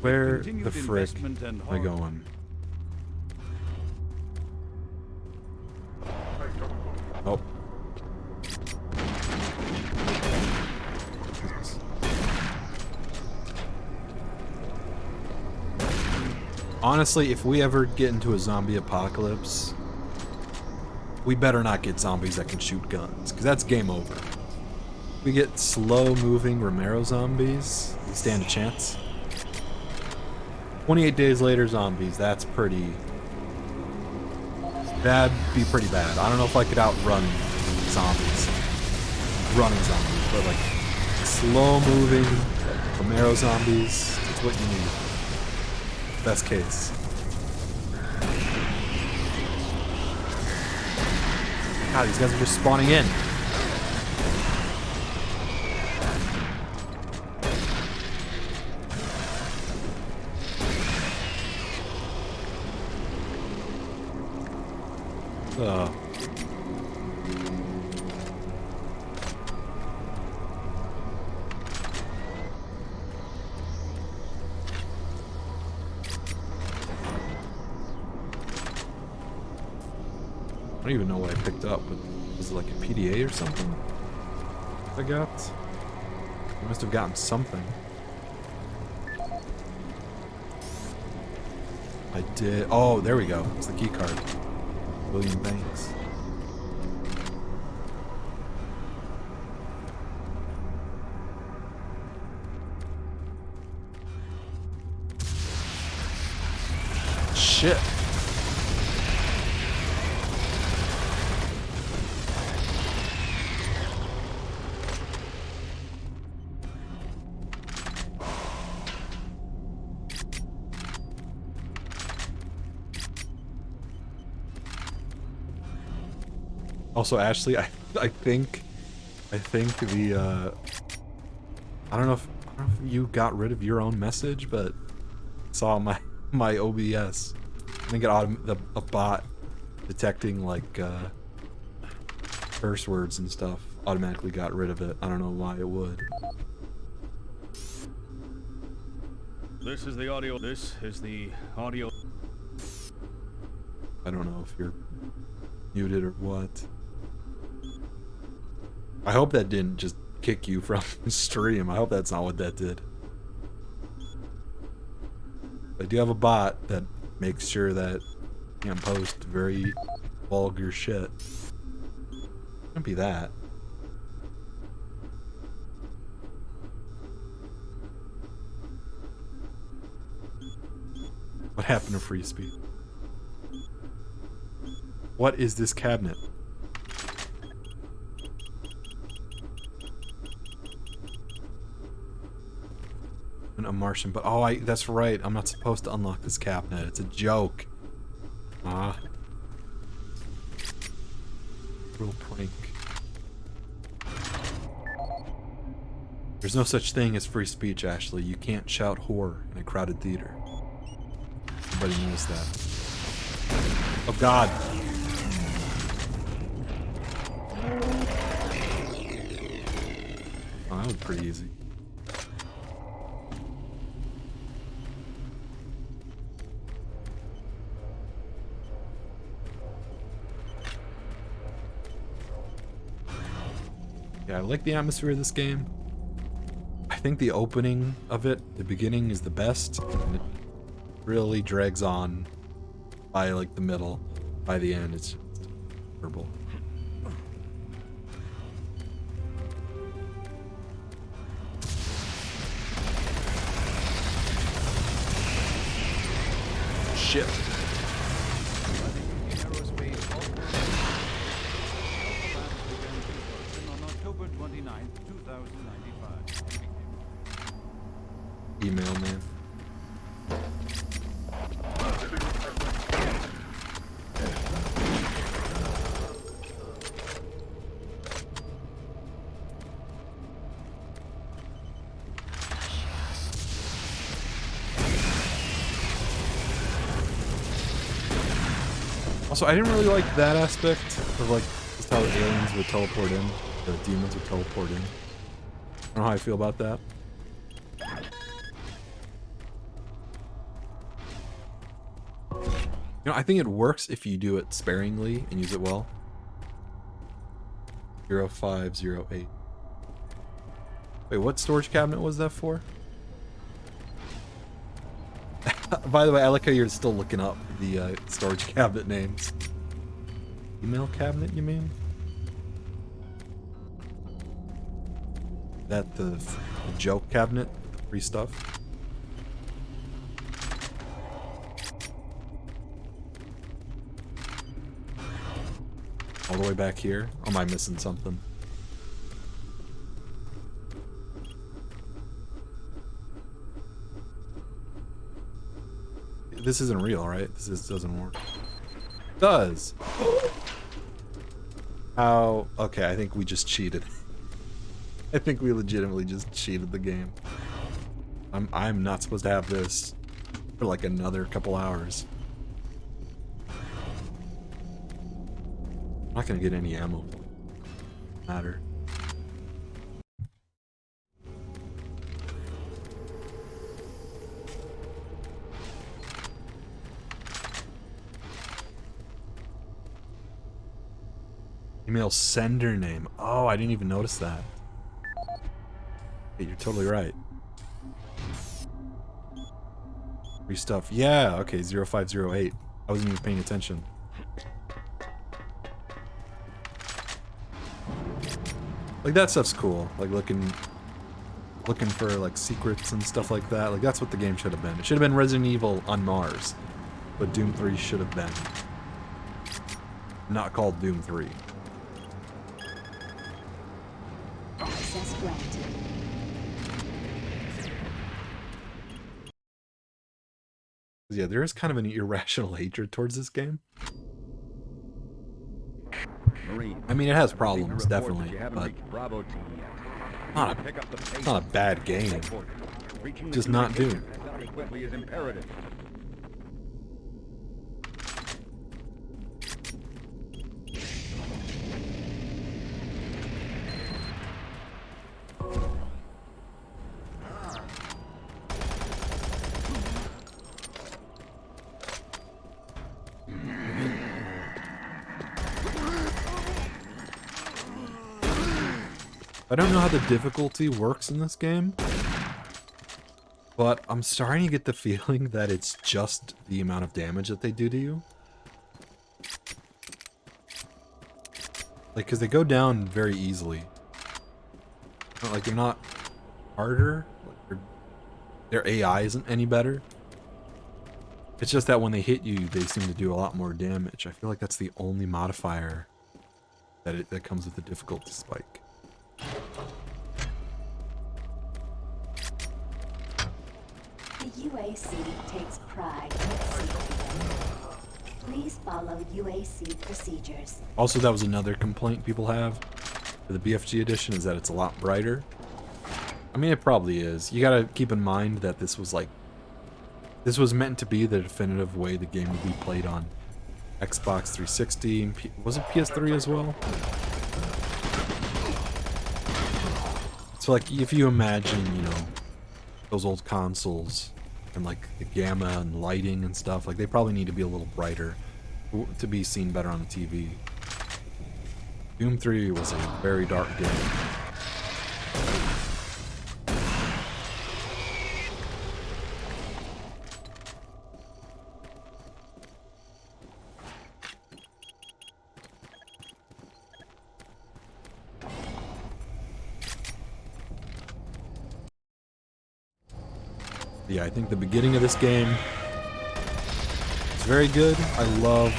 Where the frick am I going? Oh. Honestly, if we ever get into a zombie apocalypse, we better not get zombies that can shoot guns, because that's game over. We get slow-moving Romero zombies, we stand a chance. 28 days later zombies, that's pretty... That'd be pretty bad. I don't know if I could outrun zombies. Running zombies, but like slow-moving Romero zombies, that's what you need. Best case. God, these guys are just spawning in. I don't even know what I picked up, but was it like a PDA or something I got? I must have gotten something. I did. Oh, there we go. It's the key card. William Banks. Shit. Also, Ashley, I think the I don't know if you got rid of your own message, but I saw my OBS. I think a bot detecting like curse words and stuff automatically got rid of it. I don't know why it would. This is the audio. This is the audio. I don't know if you're muted or what. I hope that didn't just kick you from stream. I hope that's not what that did. I do have a bot that makes sure that you can't post very vulgar shit. Can't be that. What happened to free speech? What is this cabinet? Martian, but oh, that's right. I'm not supposed to unlock this cabinet. It's a joke. Ah. Real prank. There's no such thing as free speech, Ashley. You can't shout horror in a crowded theater. Everybody knows that. Oh God. Oh, that was pretty easy. Yeah, I like the atmosphere of this game. I think the opening of it, the beginning, is the best. And it really drags on by like the middle. By the end, it's just terrible. Shit. Email, man. Also, I didn't really like that aspect of like just how the aliens would teleport in, the demons would teleport in. I don't know how I feel about that. You know, I think it works if you do it sparingly and use it well. 0508. Wait, what storage cabinet was that for? By the way, I like how you're still looking up the storage cabinet names. Email cabinet, you mean? That the joke cabinet? Free stuff? All the way back here? Or am I missing something? This isn't real, right? This doesn't work. It does! How? Okay, I think we just cheated. I think we legitimately just cheated the game. I'm not supposed to have this for like another couple hours. I'm not gonna get any ammo. Matter. Email sender name. Oh, I didn't even notice that. Hey, you're totally right. Free stuff. Yeah, okay, 0508. I wasn't even paying attention. Like, that stuff's cool. Like, looking for, like, secrets and stuff like that. Like, that's what the game should have been. It should have been Resident Evil on Mars. But Doom 3 should have been. Not called Doom 3. Access granted. Yeah, there is kind of an irrational hatred towards this game. I mean, it has problems, definitely, but it's not a bad game. Just not Doom. I don't know how the difficulty works in this game, but I'm starting to get the feeling that it's just the amount of damage that they do to you. Like, because they go down very easily. Like, they're not harder. Like, their AI isn't any better. It's just that when they hit you, they seem to do a lot more damage. I feel like that's the only modifier that comes with the difficulty spike. UAC takes pride in its safety. Please follow UAC procedures. Also, that was another complaint people have for the BFG edition, is that it's a lot brighter. I mean, it probably is. You gotta keep in mind that this was meant to be the definitive way the game would be played on Xbox 360 and was it PS3 as well? So like, if you imagine, you know, those old consoles and like the gamma and lighting and stuff, like they probably need to be a little brighter to be seen better on the TV. Doom 3 was a very dark game. Yeah, I think the beginning of this game is very good. I love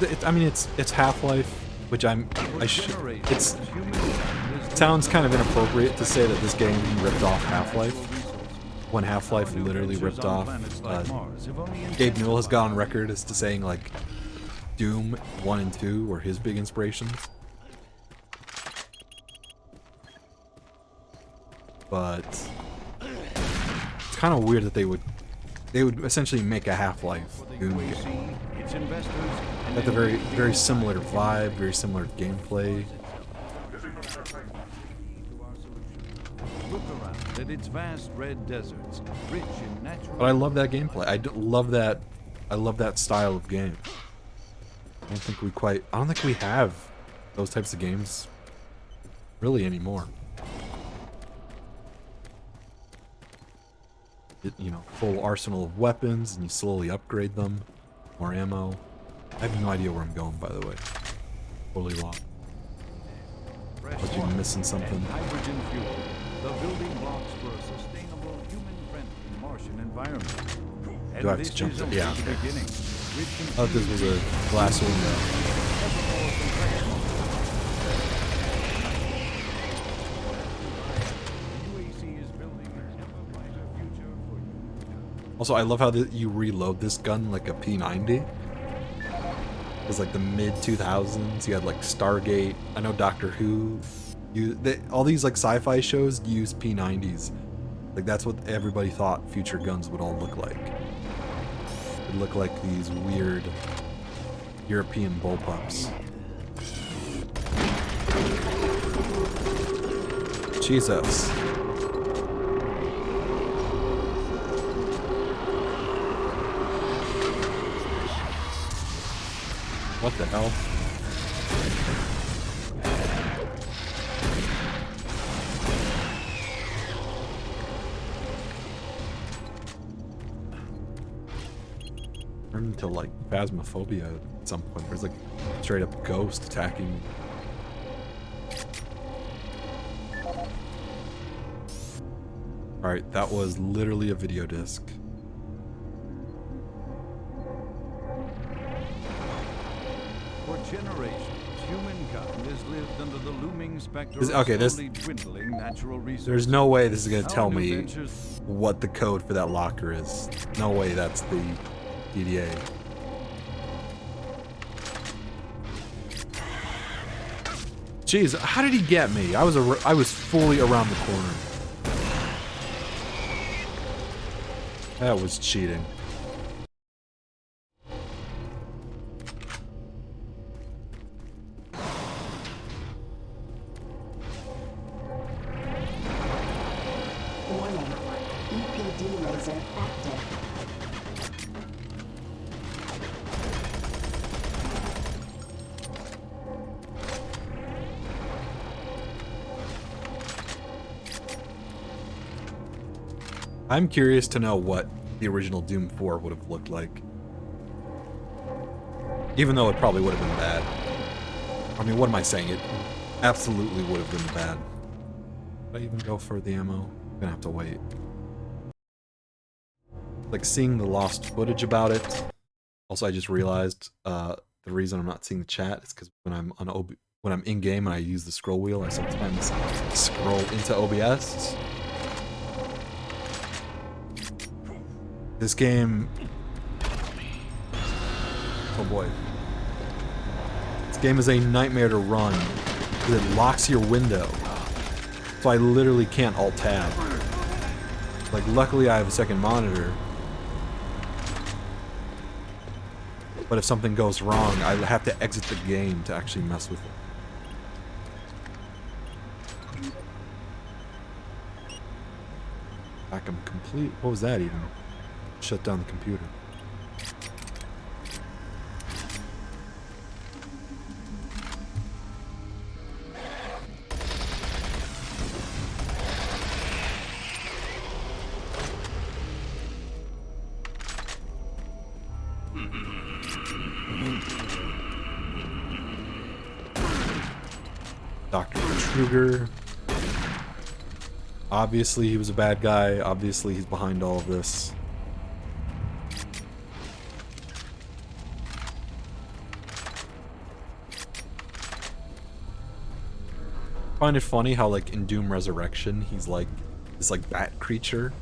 it. I mean, it's Half-Life, which it sounds kind of inappropriate to say that this game ripped off Half-Life when Half-Life literally ripped off. Gabe Newell has gone on record as to saying like Doom 1 and 2 were his big inspirations. But it's kind of weird that they would essentially make a Half-Life Doom game. Got the very similar vibe, very similar gameplay. Look around at its vast red deserts, rich in natural. But I love that gameplay. I love that style of game. I don't think we have those types of games really anymore. You know, full arsenal of weapons, and you slowly upgrade them. More ammo. I have no idea where I'm going, by the way. Totally lost. But you're missing something. Hydrogen fuel, the building blocks for a sustainable, human-friendly Martian environment. Do I have to jump it? Yeah, okay. Oh, this was a glass window. Also, I love how you reload this gun like a P90. It's like the mid-2000s. You had like Stargate. I know Doctor Who. All these like sci-fi shows use P90s. Like that's what everybody thought future guns would all look like. It'd look like these weird European bullpups. Jesus. What the hell? Turned into like phasmophobia at some point. There's like straight up ghost attacking me. Alright, that was literally a video disc. For generations, humankind has lived under the looming specter This, of dwindling natural resources. There's no way this is gonna tell me what the code for that locker is. No way that's the PDA. Jeez, how did he get me? I was fully around the corner. That was cheating. Warning. EPD laser active. I'm curious to know what the original Doom 4 would have looked like. Even though it probably would have been bad. I mean, what am I saying? It absolutely would have been bad. Did I even go for the ammo? I'm gonna have to wait. Like seeing the lost footage about it. Also, I just realized the reason I'm not seeing the chat is because when I'm in game and I use the scroll wheel, I sometimes scroll into OBS. This game... Oh boy. This game is a nightmare to run, because it locks your window. So I literally can't alt-tab. Like, luckily I have a second monitor. But if something goes wrong, I have to exit the game to actually mess with it. Backup complete? What was that even? Shut down the computer. Dr. Betruger. Obviously he was a bad guy. Obviously he's behind all of this. I find it funny how, like, in Doom Resurrection, he's like this like bat creature.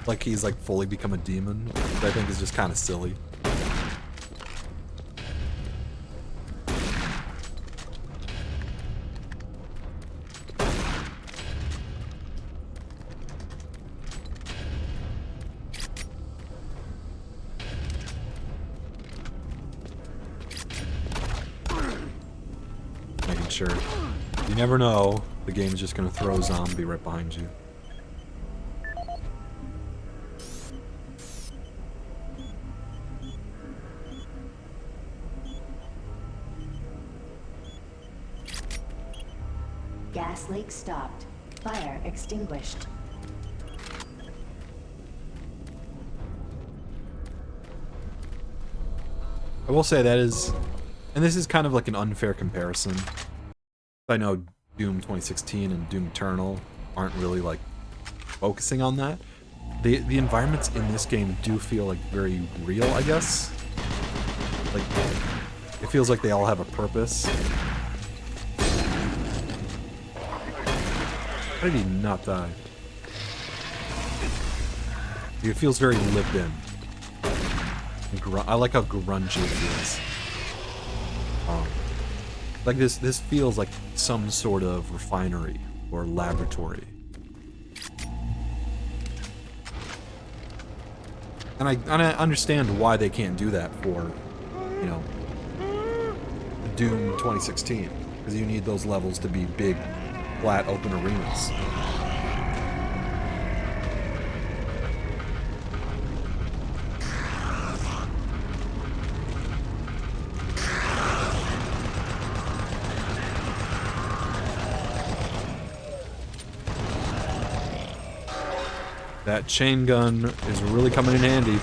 Like he's like fully become a demon, which I think is just kind of silly. Making sure. You never know, the game's just gonna throw a zombie right behind you. Gas leak stopped. Fire extinguished. I will say that is, and this is kind of like an unfair comparison. I know Doom 2016 and Doom Eternal aren't really like focusing on that. The environments in this game do feel like very real, I guess. Like, it feels like they all have a purpose. How did he not die? It feels very lived in. I like how grungy it feels. Like this feels like some sort of refinery or laboratory. And I understand why they can't do that for, you know, Doom 2016, because you need those levels to be big, flat, open arenas. That chain gun is really coming in handy.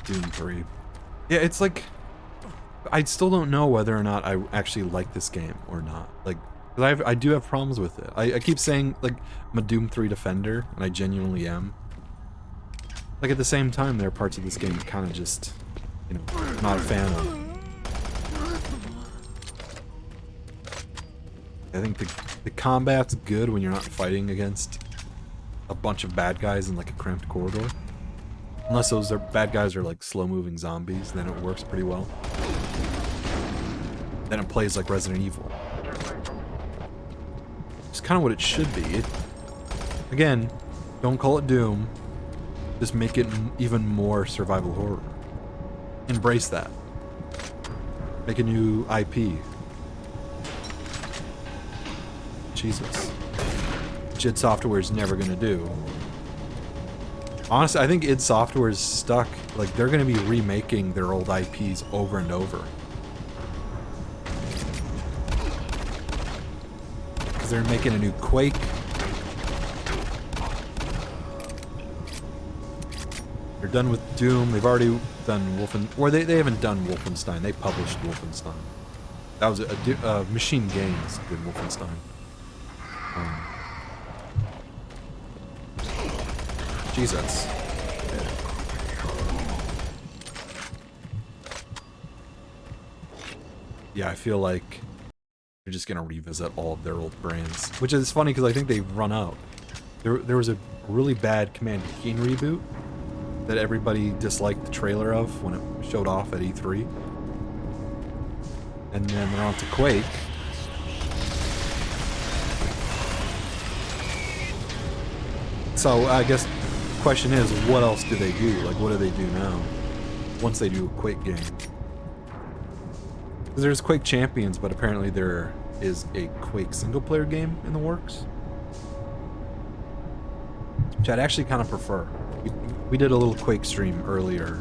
Doom 3. Yeah, it's like, I still don't know whether or not I actually like this game or not. Like, 'cause I do have problems with it. I keep saying, like, I'm a Doom 3 defender, and I genuinely am. Like, at the same time, there are parts of this game that kind of just, you know, I'm not a fan of. I think the combat's good when you're not fighting against a bunch of bad guys in, like, a cramped corridor. Unless those bad guys are like slow-moving zombies, then it works pretty well. Then it plays like Resident Evil. It's kind of what it should be. Again, don't call it Doom. Just make it even more survival horror. Embrace that. Make a new IP. Jesus. Which id Software is never gonna do. Honestly, I think id Software is stuck. Like, they're going to be remaking their old IPs over and over. Because they're making a new Quake. They're done with Doom. They've already done or they haven't done Wolfenstein. They published Wolfenstein. That was a Machine Games did Wolfenstein. Jesus. Yeah, I feel like they're just gonna revisit all of their old brands, which is funny because I think they've run out. There was a really bad Command & Keen reboot that everybody disliked the trailer of when it showed off at E3, and then they're on to Quake. So I guess the question is, what else do they do? Like, what do they do now once they do a Quake game? There's Quake Champions, but apparently there is a Quake single-player game in the works, which I'd actually kind of prefer. We did a little Quake stream earlier,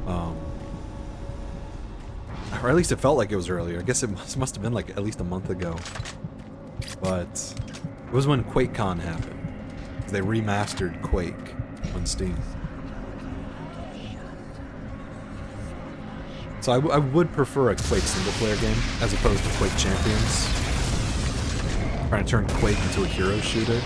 or at least it felt like it was earlier. I guess it must have been like at least a month ago, but it was when QuakeCon happened. They remastered Quake on Steam. So I would prefer a Quake single-player game as opposed to Quake Champions. Trying to turn Quake into a hero shooter.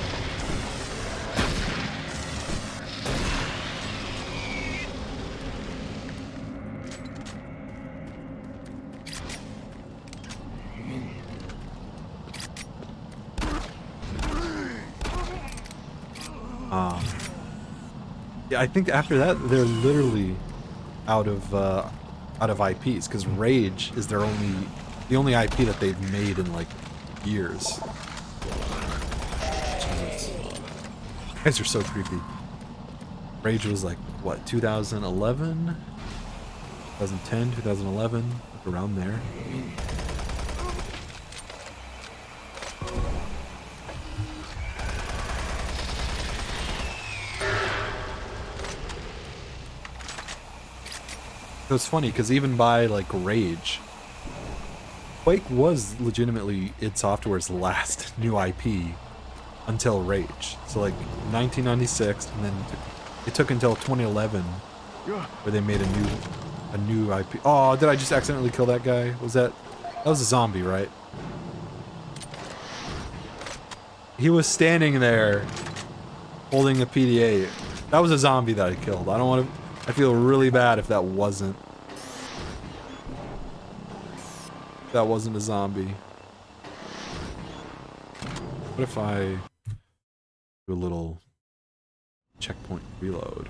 Yeah, I think after that they're literally out of IPs, because Rage is the only IP that they've made in like years. Jesus. You guys are so creepy. Rage was like what, 2011, 2010, 2011, like around there. It was funny because even by like Rage, Quake was legitimately id Software's last new IP until Rage. So like 1996, and then it took until 2011 where they made a new IP. Oh, did I just accidentally kill that guy? That was a zombie, right? He was standing there holding a PDA. That was a zombie that I killed. I don't want to. I feel really bad if that wasn't a zombie. What if I do a little checkpoint reload?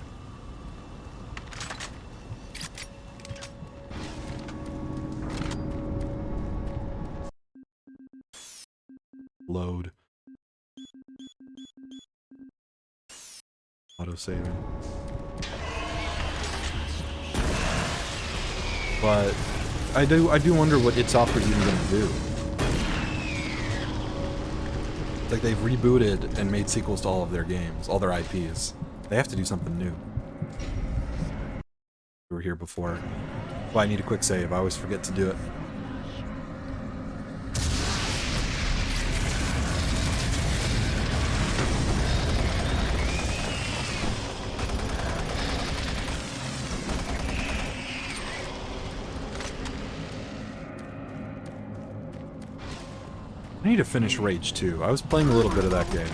Load. Auto-saving. But I do wonder what id Software's even gonna do. Like, they've rebooted and made sequels to all of their games, all their IPs. They have to do something new. We were here before. Well, I need a quick save. I always forget to do it. I need to finish Rage 2. I was playing a little bit of that game.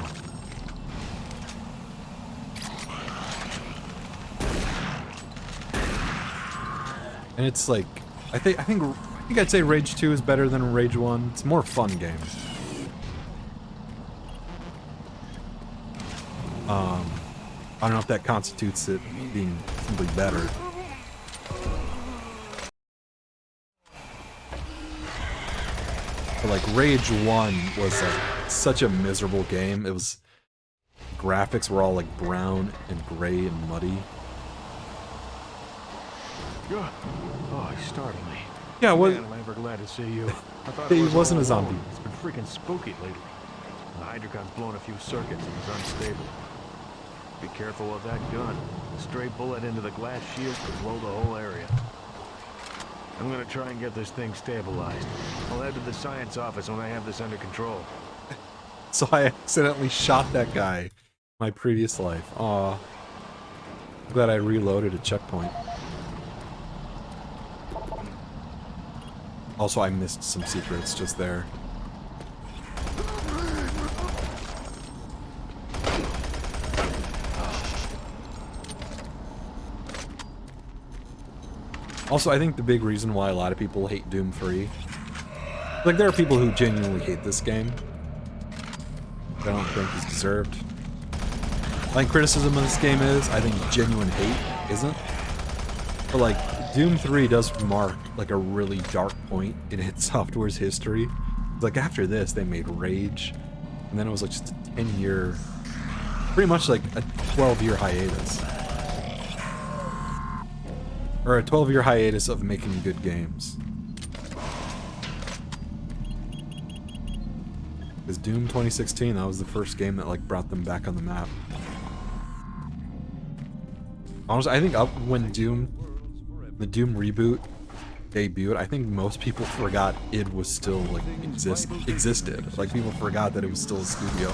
And it's like, I think I'd say Rage 2 is better than Rage 1. It's a more fun game. I don't know if that constitutes it being simply better. But like Rage 1 was like such a miserable game. It was, graphics were all like brown and gray and muddy. Oh, you startled me. Yeah, what? Man, am I ever glad to see you. I thought He it was wasn't all a zombie. alone. It's been freaking spooky lately. The Hydrocon's blown a few circuits and is unstable. Be careful of that gun. A stray bullet into the glass shield could blow the whole area. I'm gonna try and get this thing stabilized. I'll head to the science office when I have this under control. So I accidentally shot that guy in my previous life. Aw. Glad I reloaded a checkpoint. Also, I missed some secrets just there. Also, I think the big reason why a lot of people hate Doom 3, like, there are people who genuinely hate this game. I don't think it's deserved. My criticism of this game is, I think genuine hate isn't. But, like, Doom 3 does mark, like, a really dark point in id Software's history. Like, after this, they made Rage, and then it was, like, just a 10-year, pretty much, like, a 12-year hiatus. Or a 12-year hiatus of making good games. Because Doom 2016, that was the first game that, like, brought them back on the map. Honestly, I think when the Doom reboot debuted, I think most people forgot id was still, like, existed. Like, people forgot that it was still a studio.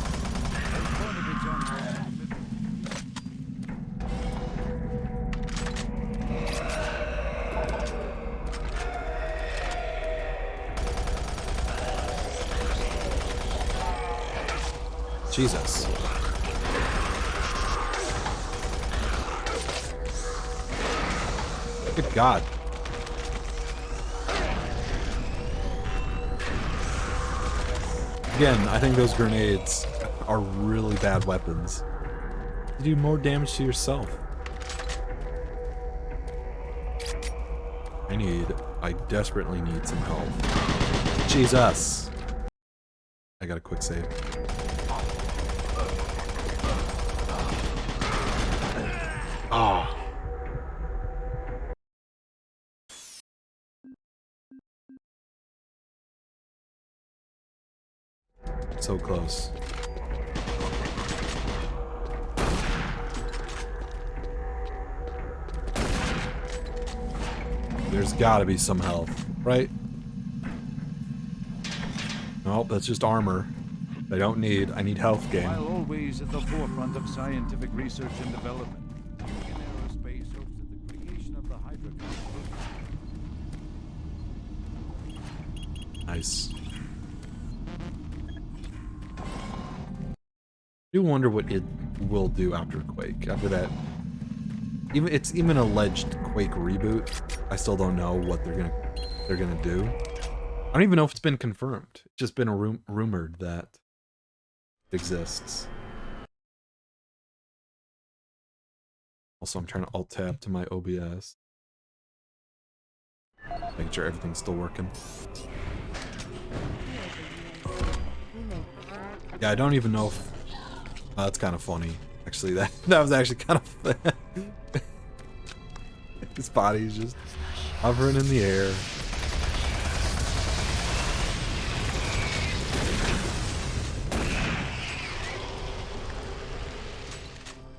Jesus. Good God. Again, I think those grenades are really bad weapons. You do more damage to yourself. I desperately need some help. Jesus. I got a quick save. Ah. So close. There's gotta be some health, right? Nope, that's just armor. I don't need. I need health gain. While always at the forefront of scientific research and development, Union Aerospace hopes that the creation of the Hydrocon. Nice. I do wonder what it will do after Quake. After that, it's even alleged Quake reboot. I still don't know what they're gonna do. I don't even know if it's been confirmed. It's just been rumored that it exists. Also, I'm trying to alt tab to my OBS, making sure everything's still working. Yeah, I don't even know if. That's kind of funny. Actually, that was actually kind of. His body's just hovering in the air.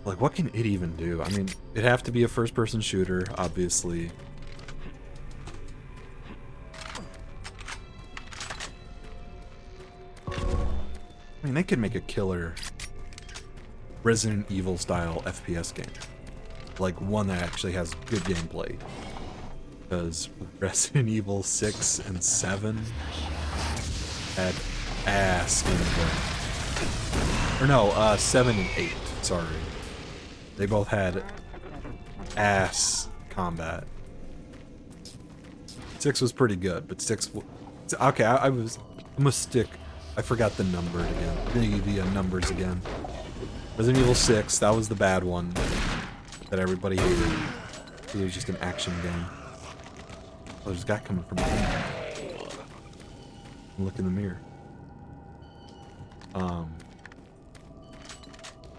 Like, what can it even do? I mean, it'd have to be a first-person shooter, obviously. I mean, they could make a killer Resident Evil style FPS game. Like, one that actually has good gameplay. Because Resident Evil 6 and 7 had ass gameplay. Or no, 7 and 8, sorry. They both had ass combat. 6 was pretty good, but 6... Okay, I'm gonna stick... I forgot the number again. The numbers again. Resident Evil 6, that was the bad one that everybody hated. It was just an action game. Oh, there's a guy coming from behind. Look in the mirror.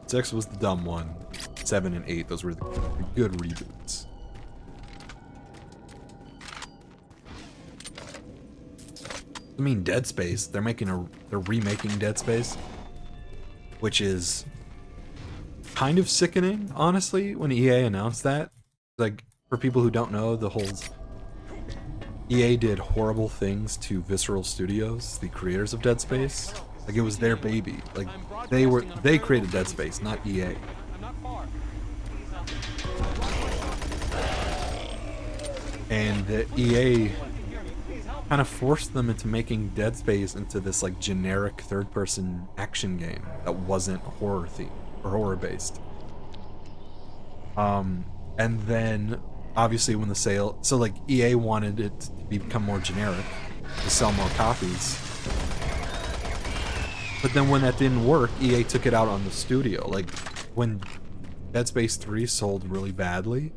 6 was the dumb one. 7 and 8, those were the good reboots. I mean, Dead Space, they're remaking Dead Space, which is kind of sickening, honestly, when EA announced that. Like, for people who don't know, EA did horrible things to Visceral Studios, the creators of Dead Space. Like, it was their baby. Like, they created Dead Space, not EA. And the EA kind of forced them into making Dead Space into this like generic third-person action game that wasn't horror themed or horror based. And then obviously when the sale, so like EA wanted it to become more generic, to sell more copies. But then when that didn't work, EA took it out on the studio. Like when Dead Space 3 sold really badly,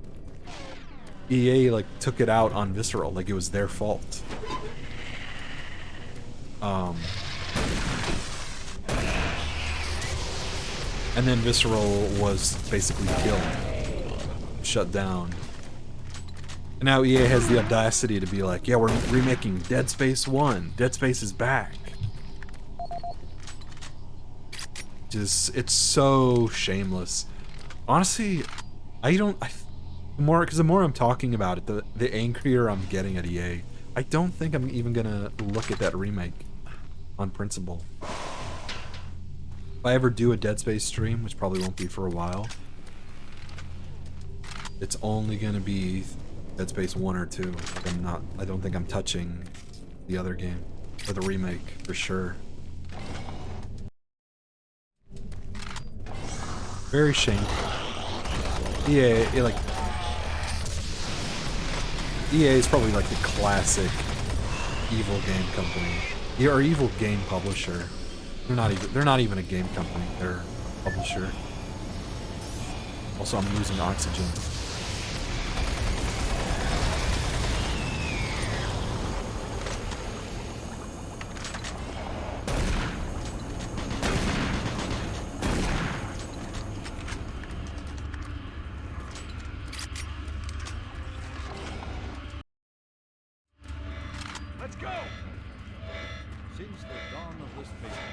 EA like took it out on Visceral, like it was their fault. And then Visceral was basically killed, shut down. And now EA has the audacity to be like, yeah, we're remaking Dead Space 1. Dead Space is back. Just, it's so shameless. Honestly, the more I'm talking about it, the angrier I'm getting at EA. I don't think I'm even gonna look at that remake on principle. If I ever do a Dead Space stream, which probably won't be for a while, it's only gonna be Dead Space 1 or 2. Like I don't think I'm touching the other game, or the remake, for sure. Very shameful. EA is probably like the classic evil game company, or evil game publisher. They're not even a game company. They're a publisher. Also, I'm losing oxygen. Let's go! Since the dawn of this mission,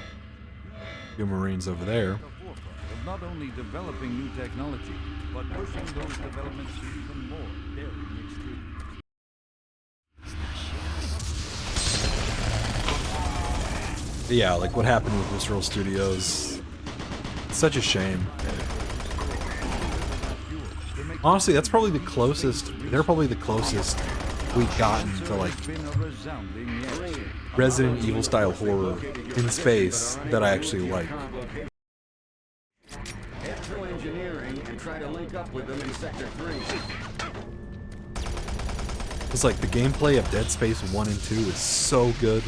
Two Marines over there. the forefront of not only developing new technology, but pushing those developments to even more daring extremes. Yeah, like what happened with Visceral Studios. Such a shame. Honestly, that's probably the closest. They're probably the closest we've gotten to like Resident Evil style horror in space that I actually like. Head to engineering and try to link up with them in Sector 3. It's like the gameplay of Dead Space 1 and 2 is so good.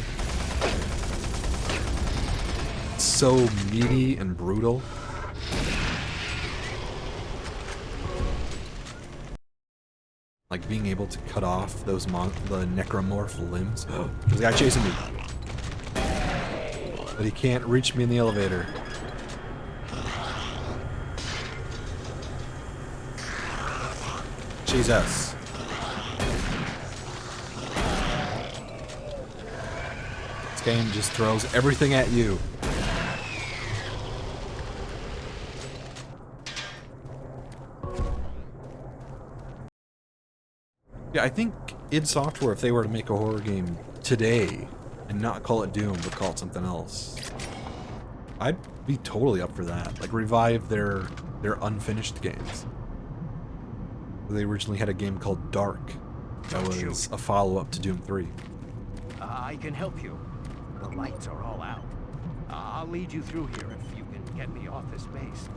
It's so meaty and brutal. Like being able to cut off those the necromorph limbs. There's a guy chasing me. But he can't reach me in the elevator. Jesus. This game just throws everything at you. Yeah, I think id Software, if they were to make a horror game today and not call it Doom, but call it something else, I'd be totally up for that. Like revive their unfinished games. They originally had a game called Dark that was a follow-up to Doom 3. I can help you. The lights are all out. I'll lead you through here if you can get me off this base.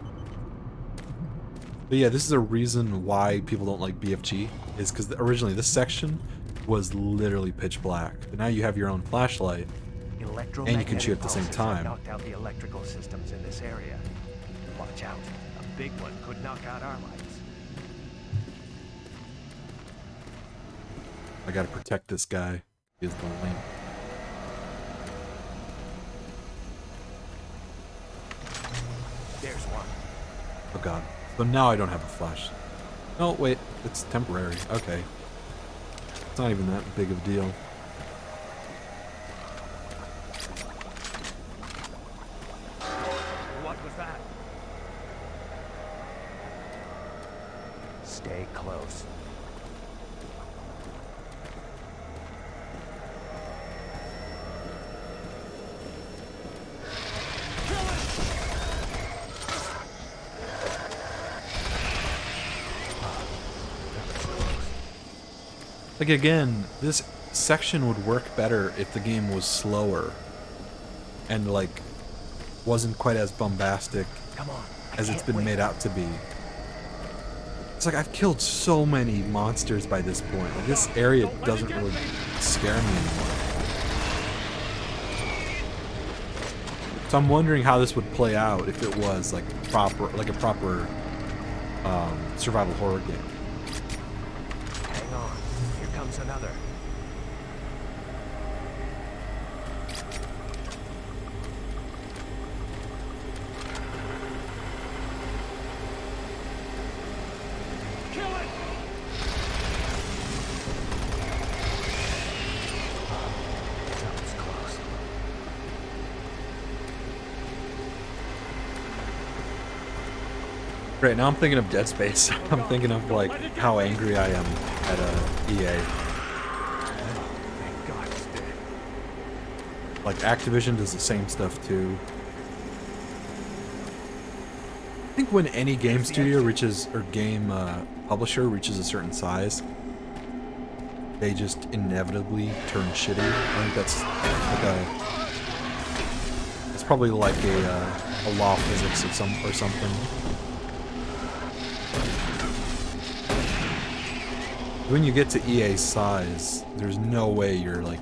But yeah, this is a reason why people don't like BFG, is because originally this section was literally pitch black. But now you have your own flashlight, and you can shoot at the same time. Knocked out the electrical systems in this area. Watch out. A big one could knock out our lights. I gotta protect this guy. He is the link. There's one. Oh god. So now I don't have a flash. Oh wait, it's temporary. Okay. It's not even that big of a deal. What was that? Stay close. Like, again, this section would work better if the game was slower and, like, wasn't quite as bombastic as it's been made out to be. It's like, I've killed so many monsters by this point. Like, this area doesn't really scare me anymore. So I'm wondering how this would play out if it was, like, a proper survival horror game. Hang on. Here comes another. Right, now I'm thinking of Dead Space. I'm thinking of, like, how angry I am at EA. Like, Activision does the same stuff, too. I think when any game studio reaches, or game publisher reaches a certain size, they just inevitably turn shitty. I think that's like it's probably like a law of physics or something. When you get to EA's size, there's no way you're, like,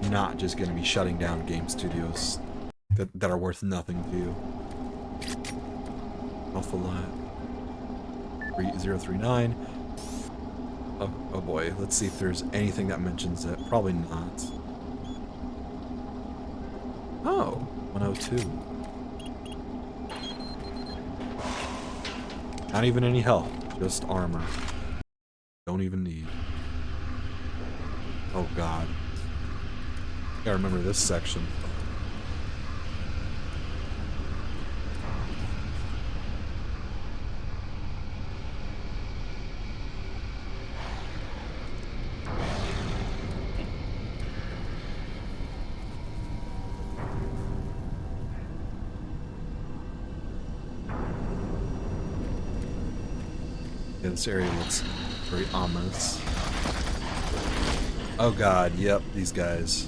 not just going to be shutting down game studios that are worth nothing to you. Alpha Lab 3039. Oh boy, let's see if there's anything that mentions it. Probably not. Oh, 102. Not even any health, just armor. Don't even need. Oh god. Gotta remember this section. Yeah, this area looks very ominous. Oh god, yep, these guys.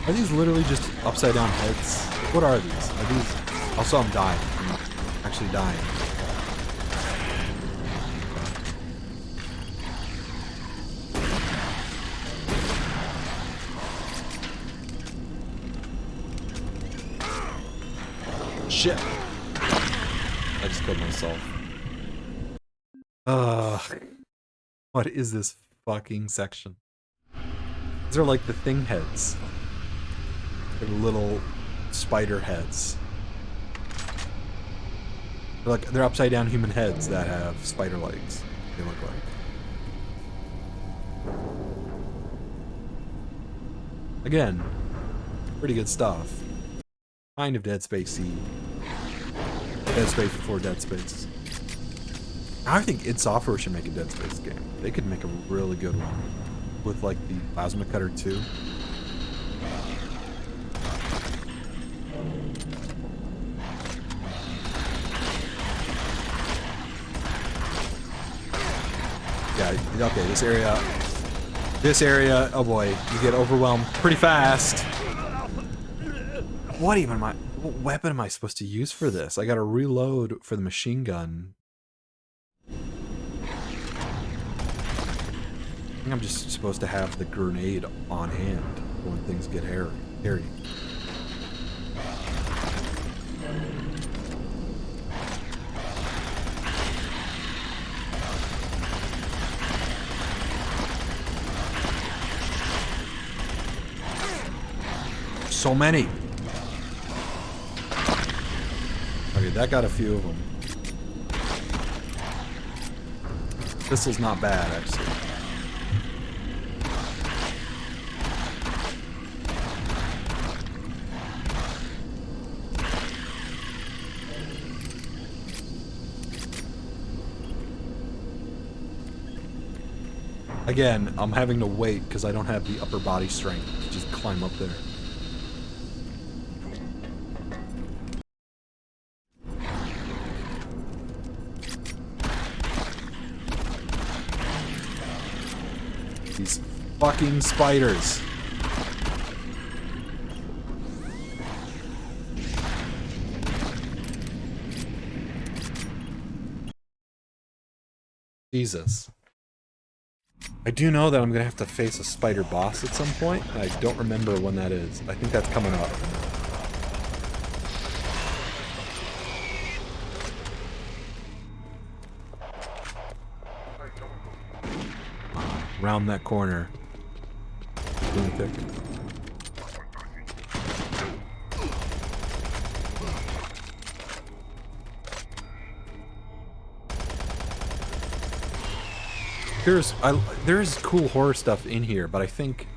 Are these literally just upside down heads? What are these? Are these... Also, I'm dying. I'm actually dying. Shit. I just killed myself. What is this fucking section? These are like the thing heads. They're little spider heads. They're upside down human heads that have spider legs. They look like. Again, pretty good stuff. Kind of Dead Space-y. Dead Space before Dead Space. I think id Software should make a Dead Space game. They could make a really good one. With like the Plasma Cutter 2. Yeah, okay, this area, oh boy, you get overwhelmed pretty fast. What weapon am I supposed to use for this? I gotta reload for the machine gun. I think I'm just supposed to have the grenade on hand when things get hairy. So many. Okay, that got a few of them. Pistol's not bad, actually. Again, I'm having to wait because I don't have the upper body strength to just climb up there. fucking spiders. Jesus. I do know that I'm gonna have to face a spider boss at some point. I don't remember when that is. I think that's coming up. Round that corner. Lunatic. There's cool horror stuff in here, but I think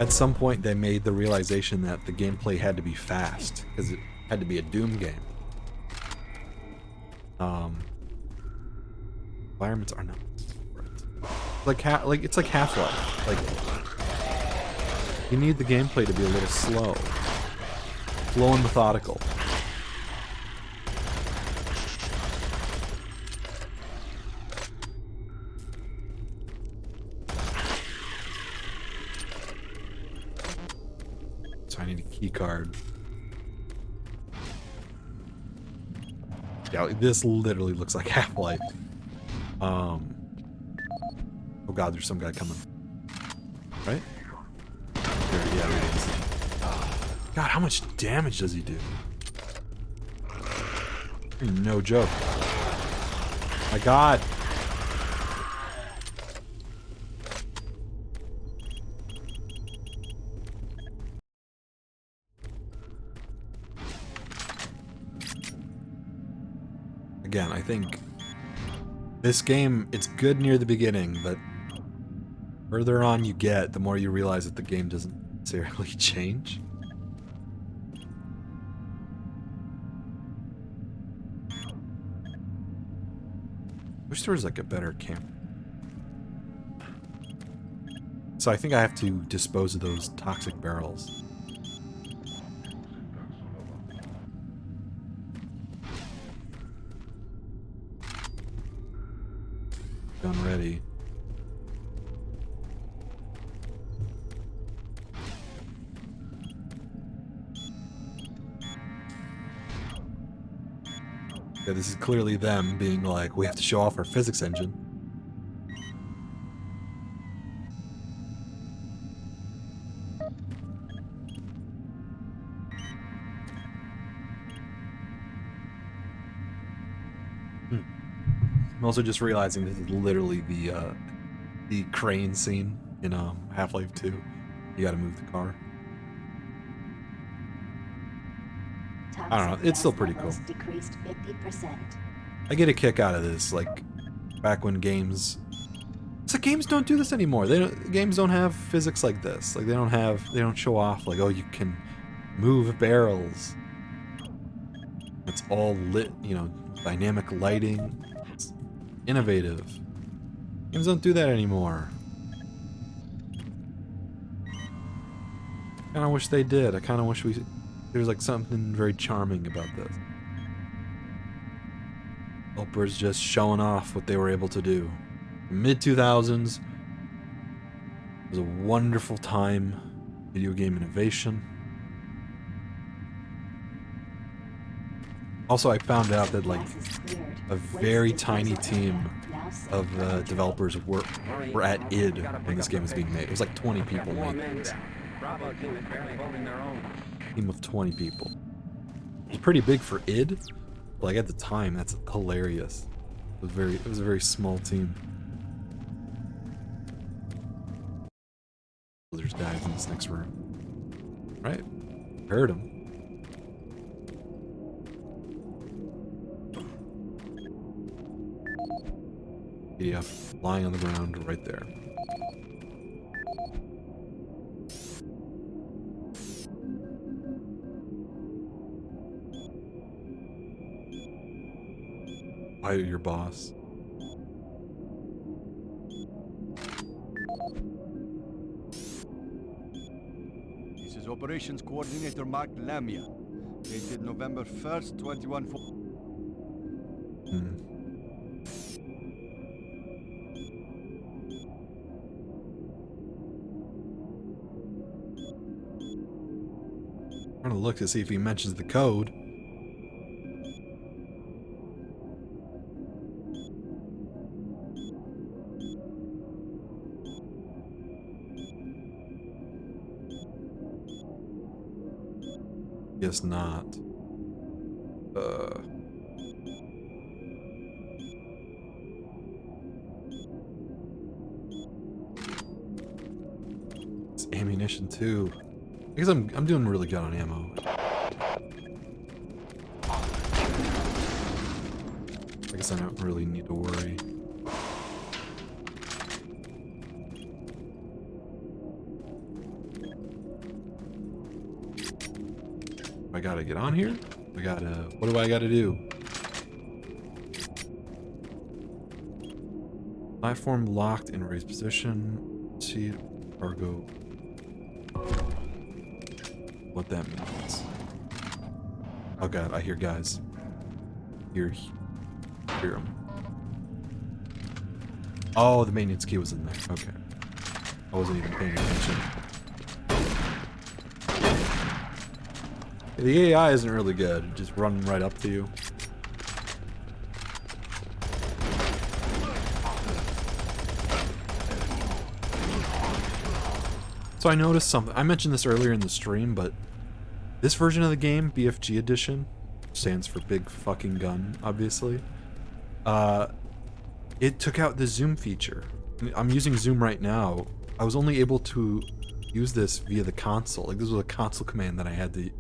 at some point they made the realization that the gameplay had to be fast because it had to be a Doom game. Environments are not it's like Half-Life. Like you need the gameplay to be a little slow and methodical. I need a key card. Yeah, this literally looks like Half-Life. Oh god, there's some guy coming. Right? There he is. God, how much damage does he do? No joke. My god. Again, I think this game, it's good near the beginning, but further on you get, the more you realize that the game doesn't necessarily change. Wish there was like a better camera. So I think I have to dispose of those toxic barrels. Gun ready. Yeah, this is clearly them being like, we have to show off our physics engine. I'm also just realizing this is literally the crane scene in Half-Life 2. You gotta move the car. I don't know, it's still pretty cool. Decreased 50%. I get a kick out of this, like back when games. It's like games don't do this anymore. Games don't have physics like this. Like they don't show off like, oh, you can move barrels. It's all lit, you know, dynamic lighting. It's innovative. Games don't do that anymore. I kinda wish they did. I kinda wish there's like something very charming about this. Developers just showing off what they were able to do. Mid-2000s was a wonderful time, video game innovation. Also, I found out that like a very tiny team of developers were at id when this game was being made. It was like 20 people making it. Team of 20 people. It's pretty big for id. Like at the time, that's hilarious. It was a very small team. There's guys in this next room. Right? Heard him. PDF lying on the ground right there. Fire your boss. This is Operations Coordinator Mark Lamia. Dated November 1st, 21... I'm trying to look to see if he mentions the code. Guess not. It's ammunition too. I guess I'm doing really good on ammo. I guess I don't really need to worry. I gotta get on here? What do I gotta do? Platform locked in raised position. See cargo. What that means. Oh god, I hear guys. Hear them. Oh, the maintenance key was in there. Okay. I wasn't even paying attention. The AI isn't really good. Just running right up to you. So I noticed something. I mentioned this earlier in the stream, but this version of the game, BFG Edition, stands for Big Fucking Gun, obviously. It took out the zoom feature. I'm using zoom right now. I was only able to use this via the console. Like, this was a console command that I had to...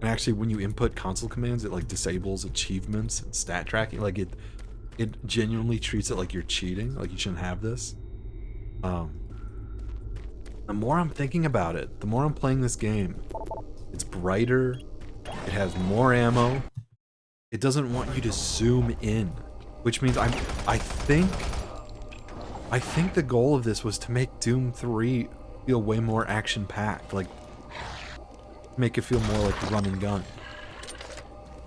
And actually, when you input console commands, it like disables achievements and stat tracking. Like it genuinely treats it like you're cheating. Like you shouldn't have this. The more I'm thinking about it, the more I'm playing this game, it's brighter. It has more ammo. It doesn't want you to zoom in, which means I think the goal of this was to make Doom 3 feel way more action-packed. Like, make it feel more like run and gun.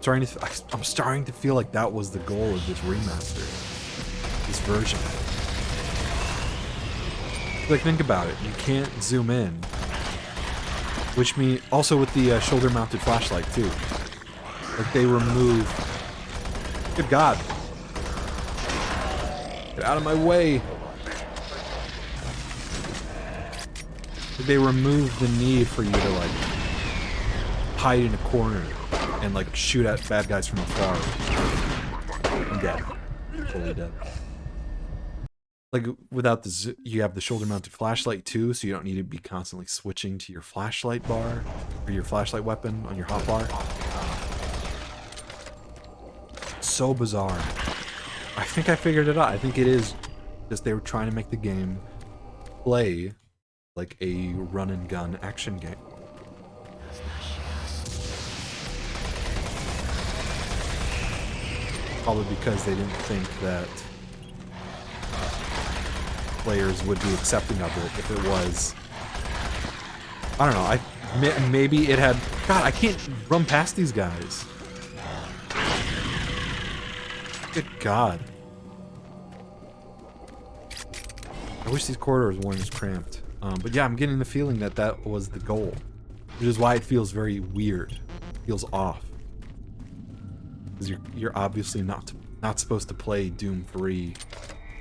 I'm starting to feel like that was the goal of this remaster, this version. Like, think about it. You can't zoom in, which means also with the shoulder-mounted flashlight too. Like they remove. Good God! Get out of my way! They remove the need for you to like hide in a corner and like shoot at bad guys from afar. I'm dead. Fully dead. Like without the you have the shoulder mounted flashlight too, so you don't need to be constantly switching to your flashlight bar or your flashlight weapon on your hotbar. So bizarre. I think I figured it out. I think it is just they were trying to make the game play like a run and gun action game. Probably because they didn't think that players would be accepting of it if it was. I don't know. Maybe it had. God, I can't run past these guys. Good God. I wish these corridors weren't as cramped. But yeah, I'm getting the feeling that that was the goal, which is why it feels very weird. It feels off. Because you're obviously not supposed to play Doom 3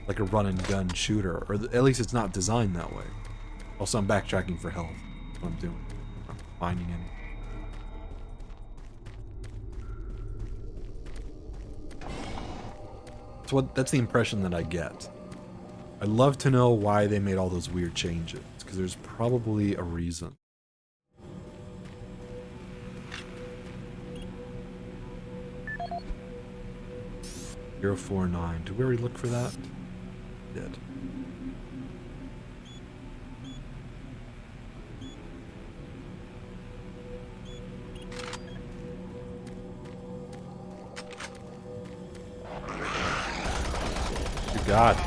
like a run and gun shooter, or at least it's not designed that way. Also, I'm backtracking for health. That's what I'm doing. I'm not finding any. That's the impression that I get. I'd love to know why they made all those weird changes, because there's probably a reason. .049. Did we already look for that? Did. Good God.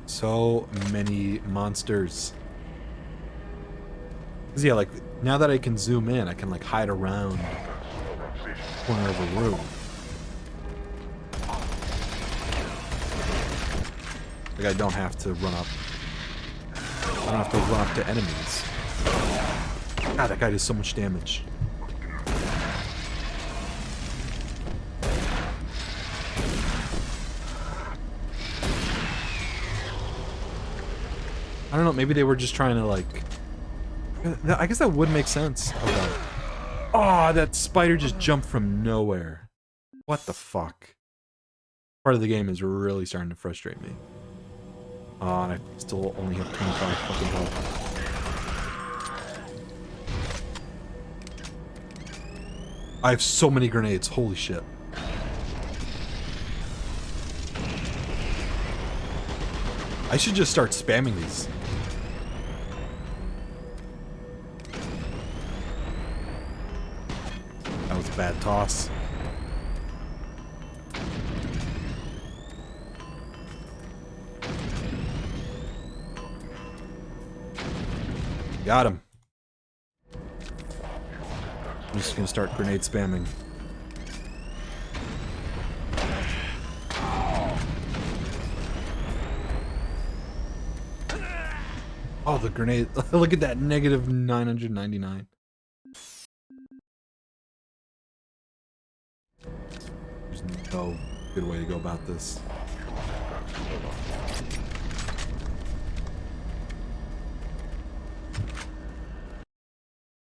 So many monsters. 'Cause yeah, like, now that I can zoom in, I can like hide around the corner of a room. Like I don't have to run up. I don't have to run up to enemies. God, that guy does so much damage. I don't know, maybe they were just trying to like... I guess that would make sense. Okay. Oh, that spider just jumped from nowhere. What the fuck? Part of the game is really starting to frustrate me. Oh, and I still only have 25 fucking health. I have so many grenades, holy shit. I should just start spamming these. That was a bad toss. Got him. I'm just gonna start grenade spamming. Oh, the grenade. Look at that, negative 999. There's no good way to go about this.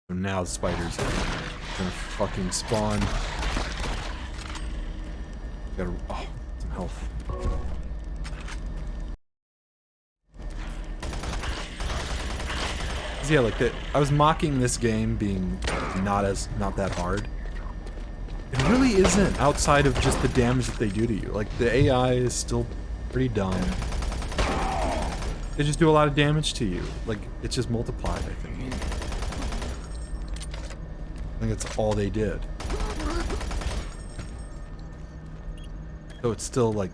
So now the spiders are gonna fucking spawn. Gotta, oh, some health. Yeah, like that. I was mocking this game being not that hard. It really isn't, outside of just the damage that they do to you. Like, the AI is still pretty dumb. They just do a lot of damage to you. Like, it's just multiplied, I think. I think that's all they did. So it's still like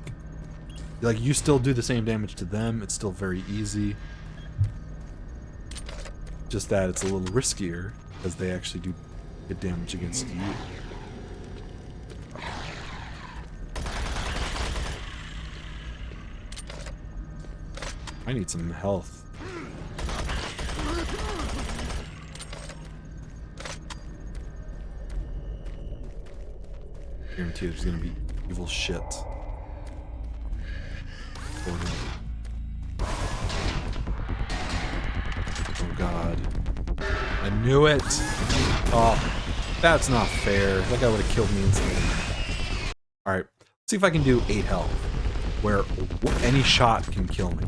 you still do the same damage to them. It's still very easy. Just that it's a little riskier because they actually do good damage against you. I need some health. Guarantee there's gonna be evil shit. Oh god. I knew it! Oh, that's not fair. That guy would have killed me instantly. Alright, let's see if I can do 8 health, where any shot can kill me.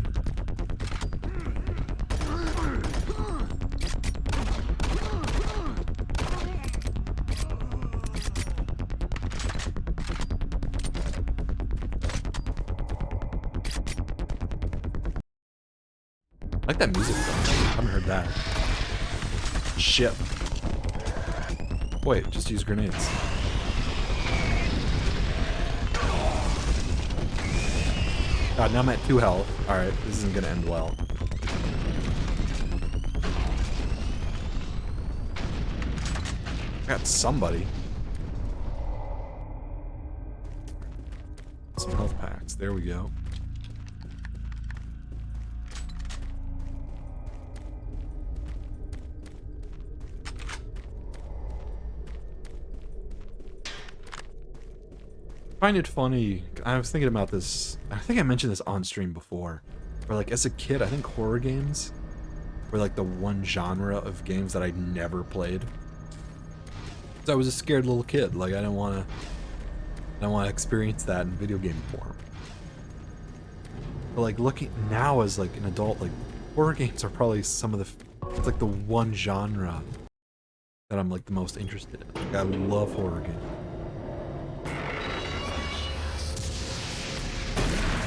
I like that music though. I haven't heard that. Shit. Wait, just use grenades. God, now I'm at 2 health. Alright, this isn't gonna end well. Got somebody. Some health packs. There we go. I find it funny. I was thinking about this. I think I mentioned this on stream before. Where, like, as a kid, I think horror games were like the one genre of games that I never played. So I was a scared little kid. Like, I didn't want to experience that in video game form. But like looking now as like an adult, like horror games are probably some of the. It's like the one genre that I'm like the most interested in. Like, I love horror games.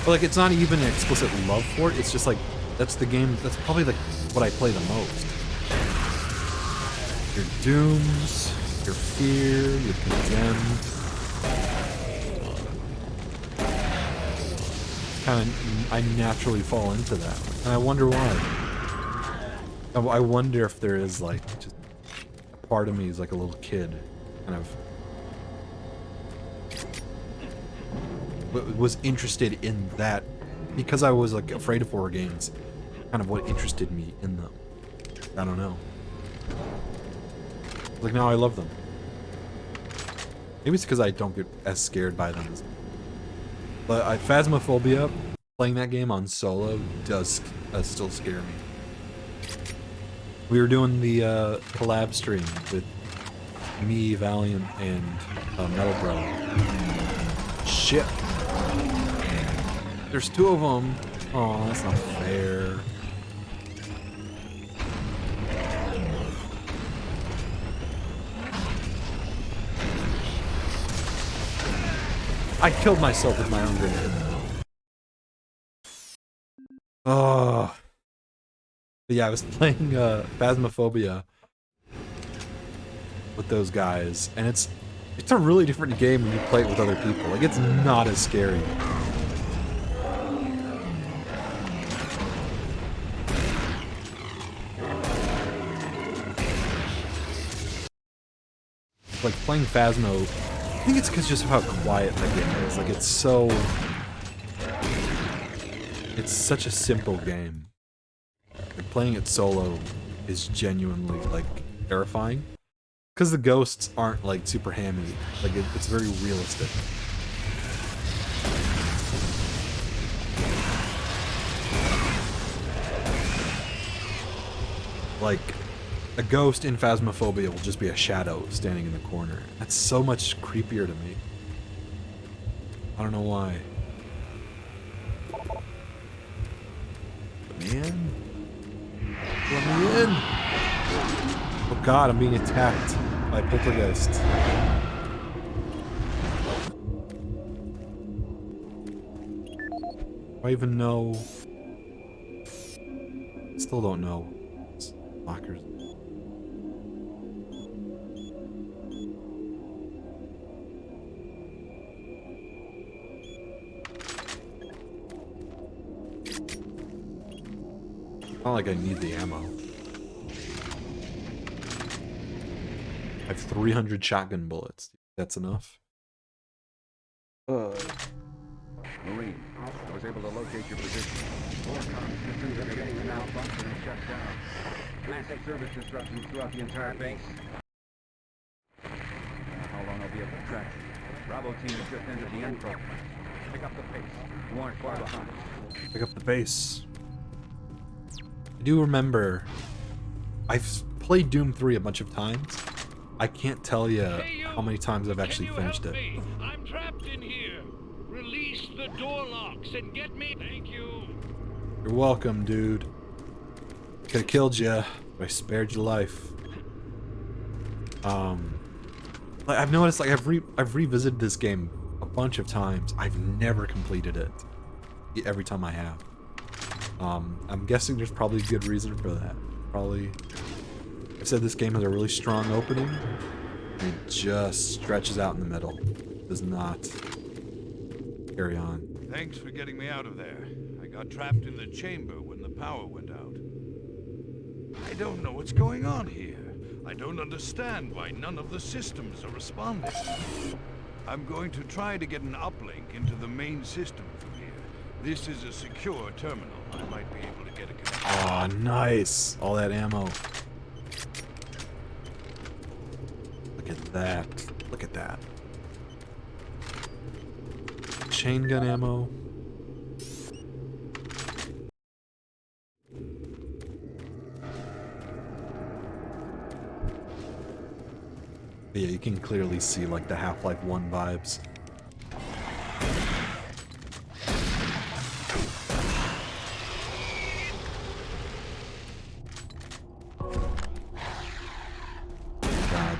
But like, it's not even an explicit love for it. It's just like, that's the game. That's probably like what I play the most. Your Dooms, your Fear, your Condemned. Kind of, I naturally fall into that, and I wonder why. I wonder if there is like just a part of me is like a little kid, kind of. Was interested in that because I was like afraid of horror games, kind of what interested me in them. I don't know. Like, now I love them. Maybe it's because I don't get as scared by them. But Phasmophobia, playing that game on solo does still scare me. We were doing the collab stream with me, Valiant, and Metal Bro. Shit. There's 2 of them. Oh, that's not fair. I killed myself with my own grenade. Oh. But yeah, I was playing Phasmophobia with those guys, and it's a really different game when you play it with other people. Like, it's not as scary. Like, playing Phasmo, I think it's because just how quiet the game is. Like, it's such a simple game. Like, playing it solo is genuinely, like, terrifying. Because the ghosts aren't, like, super hammy. Like, it's very realistic. Like, a ghost in Phasmophobia will just be a shadow standing in the corner. That's so much creepier to me. I don't know why. Let me in. Let me in. Oh god, I'm being attacked by poltergeist. Do I even know? Still don't know. Lockers. Not like I need the ammo. I have 300 shotgun bullets. That's enough? Marine, I was able to locate your position. All comm systems are getting malfunctioned and shut down. Massive service disruptions throughout the entire base. How long I'll be able to track you. Bravo team has just entered the end program. Pick up the pace. You aren't far behind. Pick up the pace. I do remember I've played Doom 3 a bunch of times. I can't tell you how many times I've actually finished it. I'm trapped in here. Release the door locks and get me. Thank you. You're welcome, dude. Could have killed you, but I spared your life. Like, I've noticed, like, I've revisited this game a bunch of times. I've never completed it. Every time I have. I'm guessing there's probably a good reason for that. Probably. I've said this game has a really strong opening. And it just stretches out in the middle. It does not carry on. Thanks for getting me out of there. I got trapped in the chamber when the power went out. I don't know what's going on here. I don't understand why none of the systems are responding. I'm going to try to get an uplink into the main system from here. This is a secure terminal. I might be able to get a connection. Oh, nice. All that ammo. Look at that. Look at that. Chain gun ammo. But yeah, you can clearly see like the Half-Life 1 vibes. God.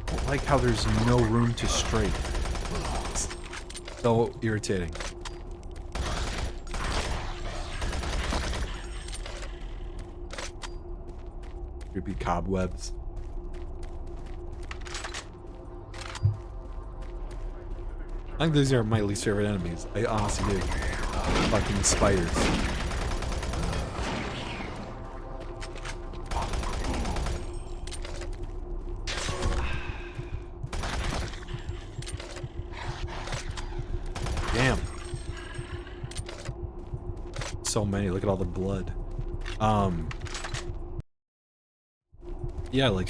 I don't like how there's no room to strafe. It's so irritating. Creepy cobwebs. I think these are my least favorite enemies. I honestly do. Fucking spiders. Damn. so many. Look at all the blood. Yeah, like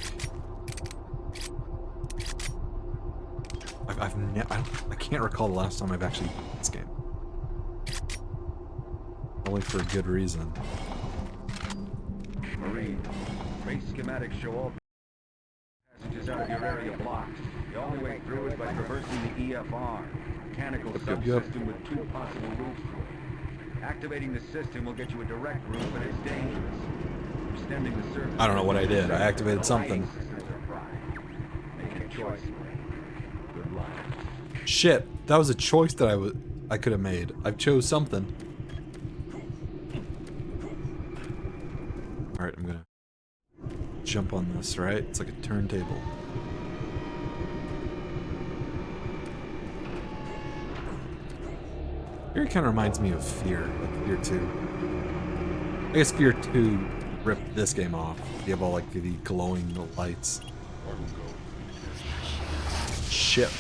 I can't recall the last time I've actually played this game. Only for a good reason. Marine, race schematics show all passages out of your area blocked. The only way through is by traversing the EFR, mechanical subsystem with 2 possible routes through it. Activating the system will get you a direct route, but it's dangerous. Extending the surface. I don't know what I did. I activated something. Make a choice. Good luck. Shit, that was a choice that I could have made. I chose something. Alright, I'm gonna jump on this, right? It's like a turntable. Fear kind of reminds me of Fear, like Fear 2. I guess Fear 2 ripped this game off. You have all like the glowing lights. Shit.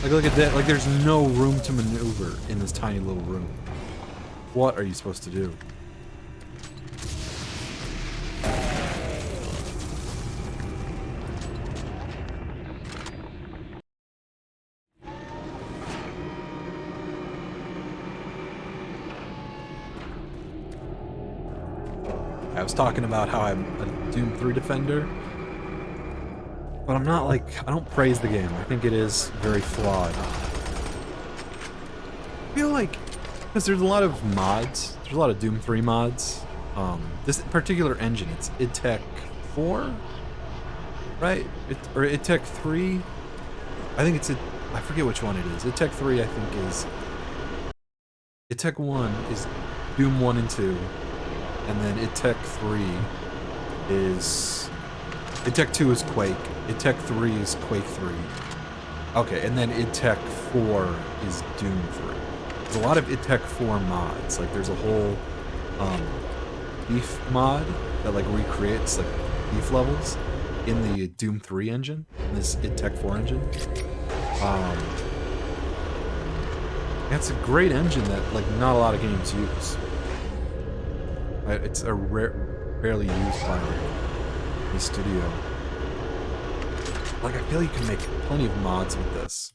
Like look at that, like there's no room to maneuver in this tiny little room. What are you supposed to do? I was talking about how I'm a Doom 3 defender, but I'm not like, I don't praise the game. I think it is very flawed. I feel like, because there's a lot of mods, there's a lot of Doom 3 mods. This particular engine, it's idTech 4, right? Or idTech 3? I think it's, I forget which one it is. idTech 3, I think, is, idTech 1 is Doom 1 and 2. And then idTech 3 is... idTech 2 is Quake. idTech 3 is Quake 3. Okay, and then idTech 4 is Doom 3. There's a lot of idTech 4 mods. Like, there's a whole Thief mod that, like, recreates, like, Thief levels in the Doom 3 engine, in this idTech 4 engine. It's a great engine that, like, not a lot of games use. It's a rarely used by the studio. Like, I feel you can make plenty of mods with this.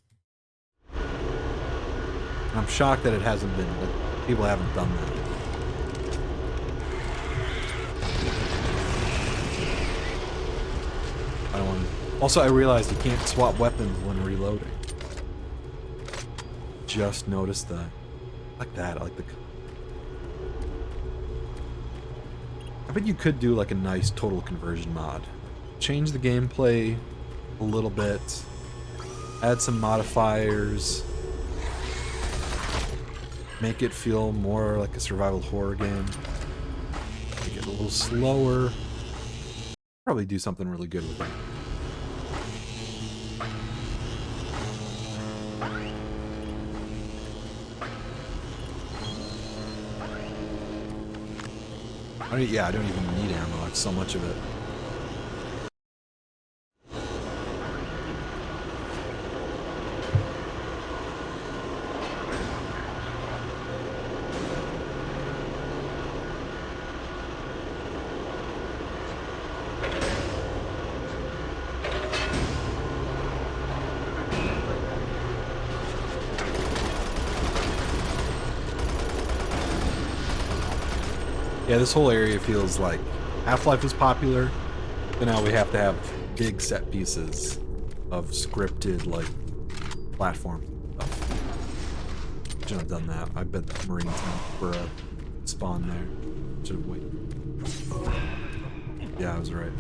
And I'm shocked that it hasn't been, like, people haven't done that. I don't want to... Also, I realized you can't swap weapons when reloading. Just noticed that. I like that. I like the... I bet you could do like a nice total conversion mod. Change the gameplay a little bit. Add some modifiers. Make it feel more like a survival horror game. Make it a little slower. Probably do something really good with it. Yeah, I don't even need ammo. It's so much of it. Yeah, this whole area feels like Half-Life was popular, but now we have to have big set pieces of scripted, like, platform stuff. Shouldn't have done that. I bet the Marines were a spawn there. Should have waited. Yeah, I was right.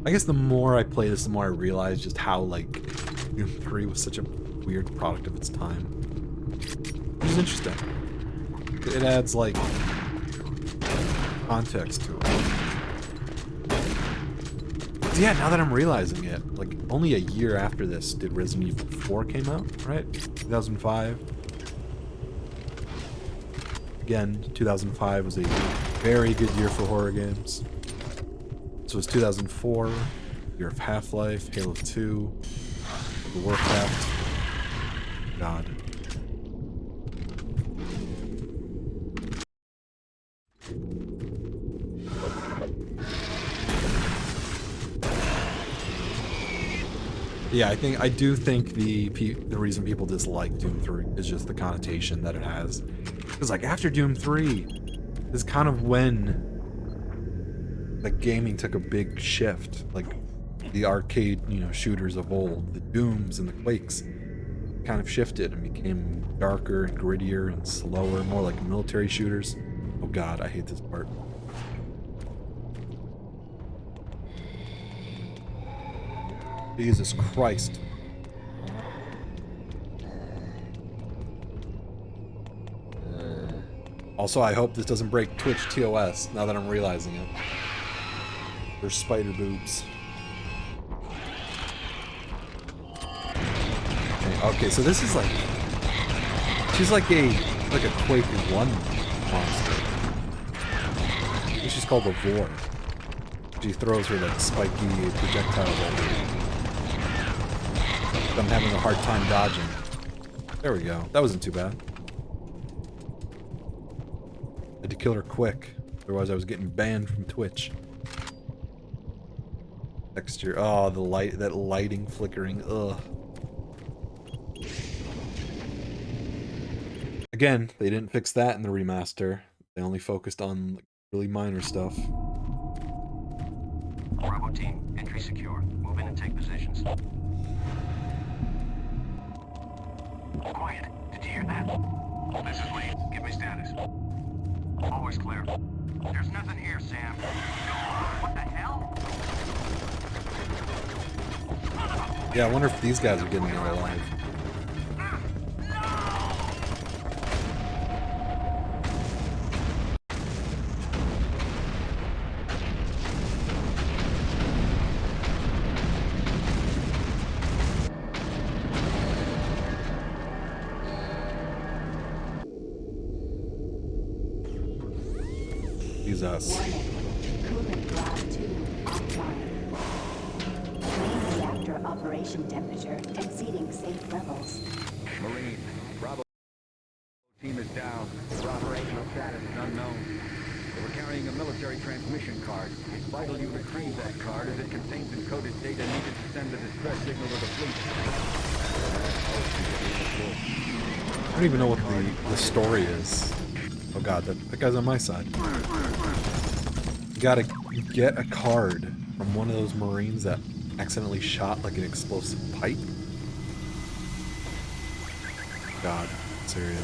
I guess the more I play this, the more I realize just how, like, Doom 3 was such a weird product of its time. Which is interesting. It adds, like, context to it. Yeah, now that I'm realizing it, like, only a year after this did Resident Evil 4 came out, right? 2005. Again, 2005 was a very good year for horror games. So it was 2004, Year of Half-Life, Halo 2, the Warcraft. God. Yeah, I do think the reason people dislike Doom 3 is just the connotation that it has. Because like after Doom 3 is kind of when like gaming took a big shift. Like the arcade, shooters of old, the Dooms and the Quakes kind of shifted and became darker and grittier and slower, more like military shooters. Oh god, I hate this part. Jesus Christ. Also, I hope this doesn't break Twitch TOS, now that I'm realizing it. There's spider boobs. Okay, so this is like... She's like a Quake 1 monster. I think she's called the Vor. She throws her like spiky projectiles at me. I'm having a hard time dodging. There we go. That wasn't too bad. I had to kill her quick. Otherwise I was getting banned from Twitch. Texture. Oh, the light, that lighting flickering. Ugh. Again, they didn't fix that in the remaster. They only focused on like, really minor stuff. Bravo team, entry secure. Move in and take positions. Quiet. Did you hear that? This is Lee. Give me status. Always clear. There's nothing here, Sam. What the hell? Yeah, I wonder if these guys are getting out alive. Jesus. Coolant Block 2 offline. Main reactor operation temperature exceeding safe levels. Marine, Bravo team is down. Their operational status is unknown. They were carrying a military transmission card. It's vital you retrieve that card as it contains encoded data needed to send the distress signal to the fleet. I don't even know what the story is. Oh god, that guy's on my side. You gotta get a card from one of those Marines that accidentally shot like an explosive pipe. God, Syria.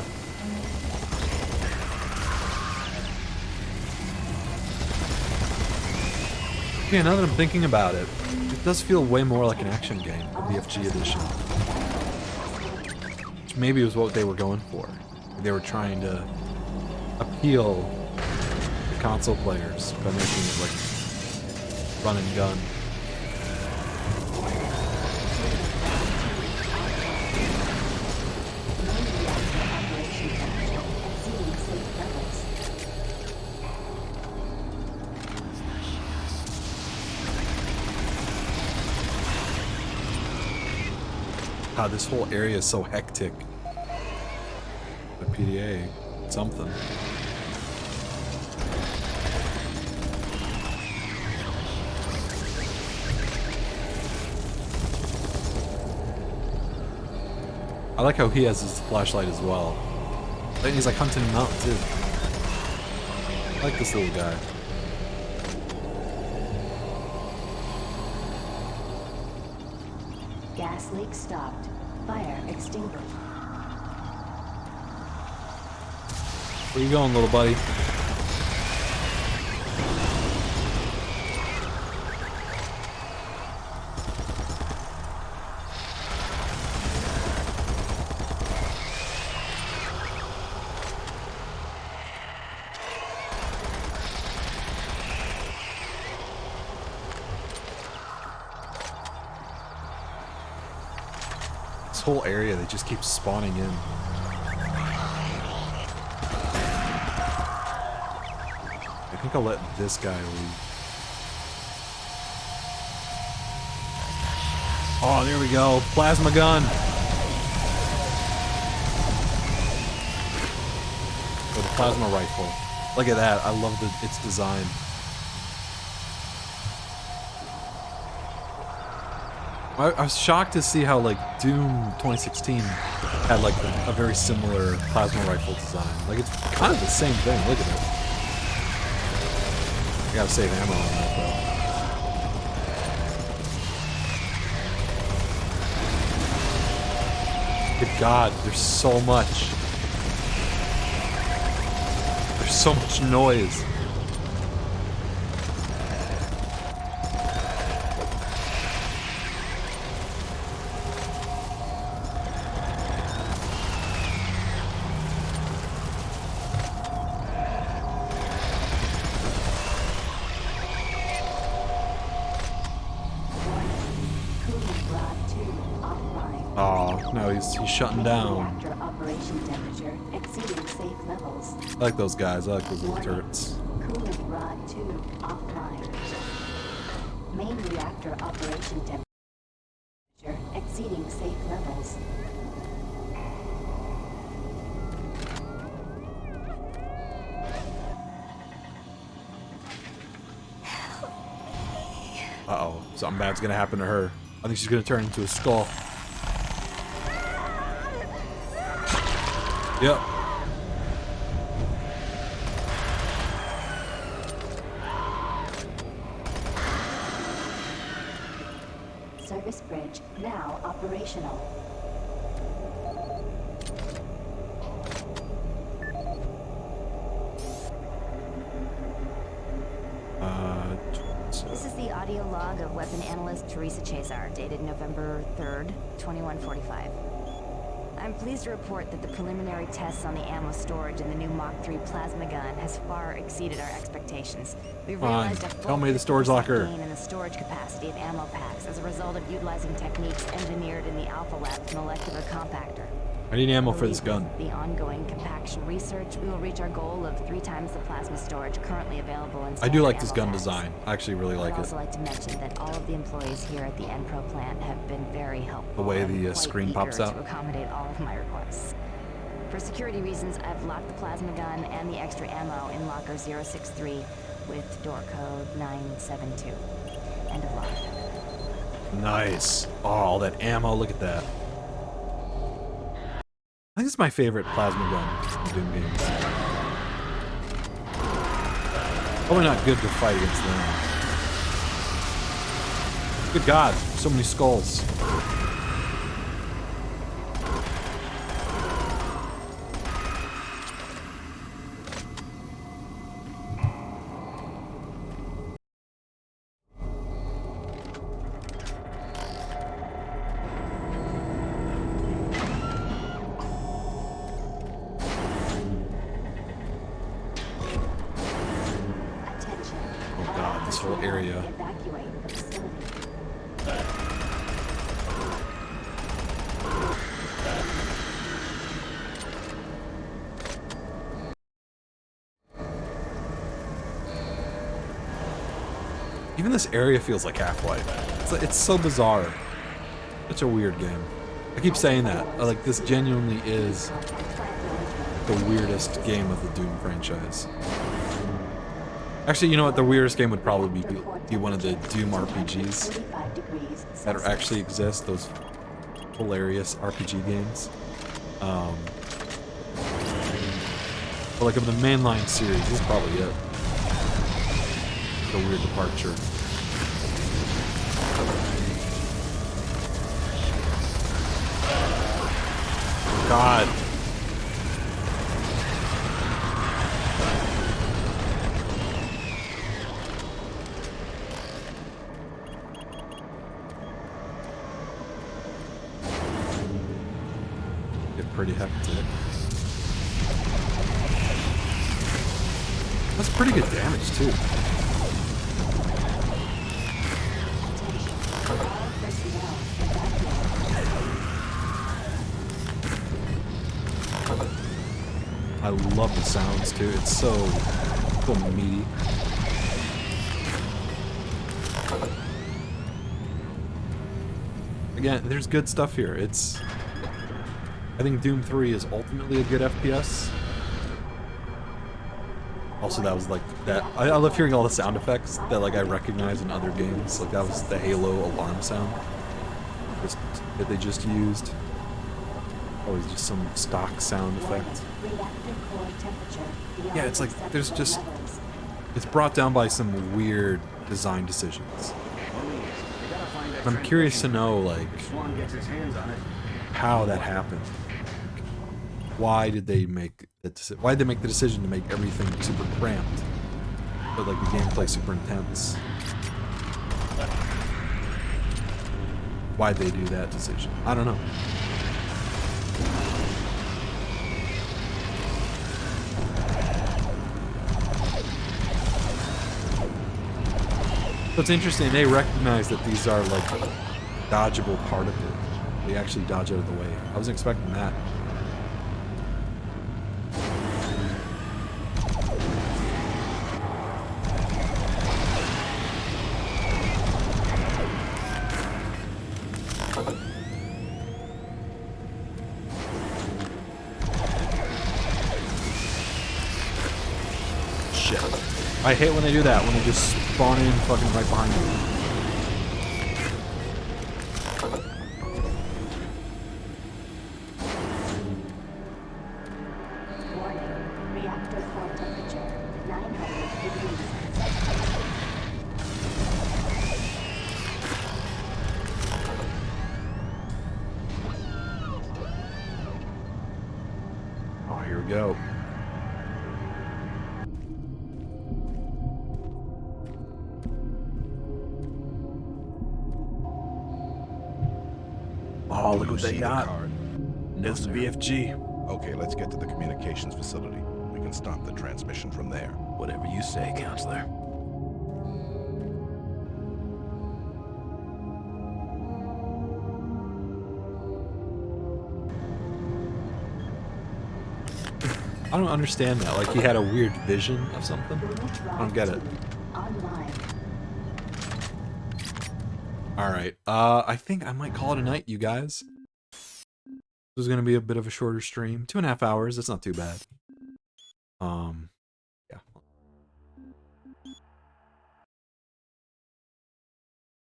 Yeah, now that I'm thinking about it, it does feel way more like an action game, the BFG edition. Which maybe was what they were going for. They were trying to appeal to console players by making it like run and gun. God, this whole area is so hectic. The PDA, something. I like how he has his flashlight as well. And he's like hunting him out too. I like this little guy. Gas leak stopped. Fire extinguished. Where you going, little buddy? This whole area, they just keep spawning in. I think I'll let this guy leave. Oh, there we go. Plasma gun. Or the plasma rifle. Look at that. I love its design. I was shocked to see how like Doom 2016 had like a very similar plasma rifle design. Like it's kind of the same thing. Look at it. I gotta save ammo on that though. Good God, there's so much. There's so much noise. Oh, no, he's shutting down. Reactor operation temperature exceeding safe levels. I like those guys. I like those little turrets. Coolant rod 2 offline. Main reactor operation temperature exceeding safe levels. Uh-oh, something bad's gonna happen to her. I think she's gonna turn into a skull. Yep. Service bridge now operational. This is the audio log of weapon analyst Teresa Chazar, dated November 3rd, 2145. I'm pleased to report that the preliminary tests on the ammo storage in the new Mach 3 plasma gun has far exceeded our expectations. We realized a Tell me the storage locker. gain in the storage capacity of ammo packs as a result of utilizing techniques engineered in the Alpha Lab's molecular compactor. I need ammo for this gun. With the ongoing compaction research, we will reach our goal of 3 times the plasma storage currently available in I do like standard this ammo gun packs. design. I actually really like I'd it. also like to mention that all of the employees here at the Enpro plant have been very helpful. The way and the quite screen pops eager out. to accommodate all of my requests. For security reasons, I've locked the plasma gun and the extra ammo in locker 063 with door code 972. End of lock. Nice. Oh, all that ammo. Look at that. I think it's my favorite plasma gun in Doom games. Probably not good to fight against them. Good God, so many skulls. Oh God, this whole area. Evacuate the facility. Even this area feels like Half-Life. It's so bizarre. Such a weird game. I keep saying that. Like, this genuinely is the weirdest game of the Doom franchise. Actually, you know what? The weirdest game would probably be one of the Doom RPGs that actually exist. Those hilarious RPG games. But like of the mainline series, this is probably it. The weird departure. God. Get pretty hectic. That's pretty good damage too. I love the sounds too. It's so meaty. again, there's good stuff here. I think Doom 3 is ultimately a good FPS. Also, that was like that. I love hearing all the sound effects that like I recognize in other games. Like that was the Halo alarm sound that they just used. Always just some stock sound effect. Yeah, it's like there's just it's brought down by some weird design decisions. I'm curious to know like how that happened. Why did they make the decision to make everything super cramped, but like the gameplay super intense? Why'd they do that decision? I don't know. So it's interesting, they recognize that these are like a dodgeable part of it. They actually dodge out of the way. I wasn't expecting that. Shit. I hate when they do that, when they just spawn in fucking right behind you. Oh, here we go. Oh, look what they got. It's the BFG. Okay, let's get to the communications facility. We can stop the transmission from there. Whatever you say, Counselor. I don't understand that. Like he had a weird vision of something. I don't get it. Alright, I think I might call it a night, you guys. This is gonna be a bit of a shorter stream. 2.5 hours, that's not too bad. Yeah.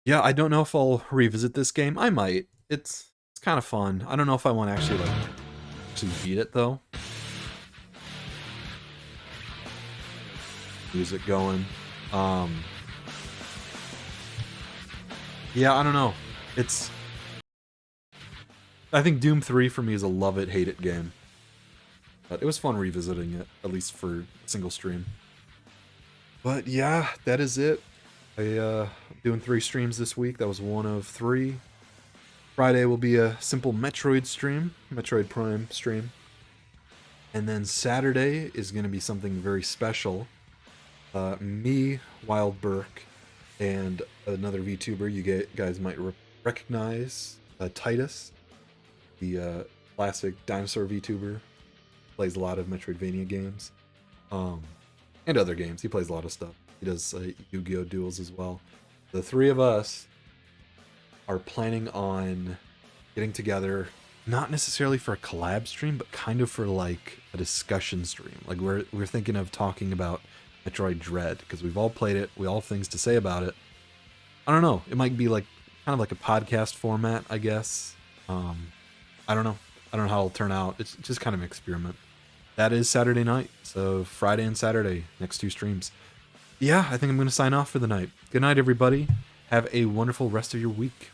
Yeah, I don't know if I'll revisit this game. I might. It's kind of fun. I don't know if I want to actually beat it though. Music going. Yeah, I don't know. I think Doom 3 for me is a love it, hate it game. But it was fun revisiting it, at least for a single stream. But yeah, that is it. Doing 3 streams this week. That was 1 of 3. Friday will be a simple Metroid stream, Metroid Prime stream. And then Saturday is going to be something very special. Me, Wild Burke, and another VTuber you guys might recognize, Titus, the classic dinosaur VTuber. Plays a lot of Metroidvania games, and other games. He plays a lot of stuff. He does Yu-Gi-Oh! Duels as well. The 3 of us are planning on getting together, not necessarily for a collab stream, but kind of for like a discussion stream. Like we're thinking of talking about Metroid Dread, because we've all played it, we all have things to say about it. I don't know, it might be like kind of like a podcast format, I guess. I don't know how it'll turn out. It's just kind of an experiment. That is Saturday night, so Friday and Saturday, next 2 streams. Yeah, I think I'm going to sign off for the night. Good night, everybody. Have a wonderful rest of your week.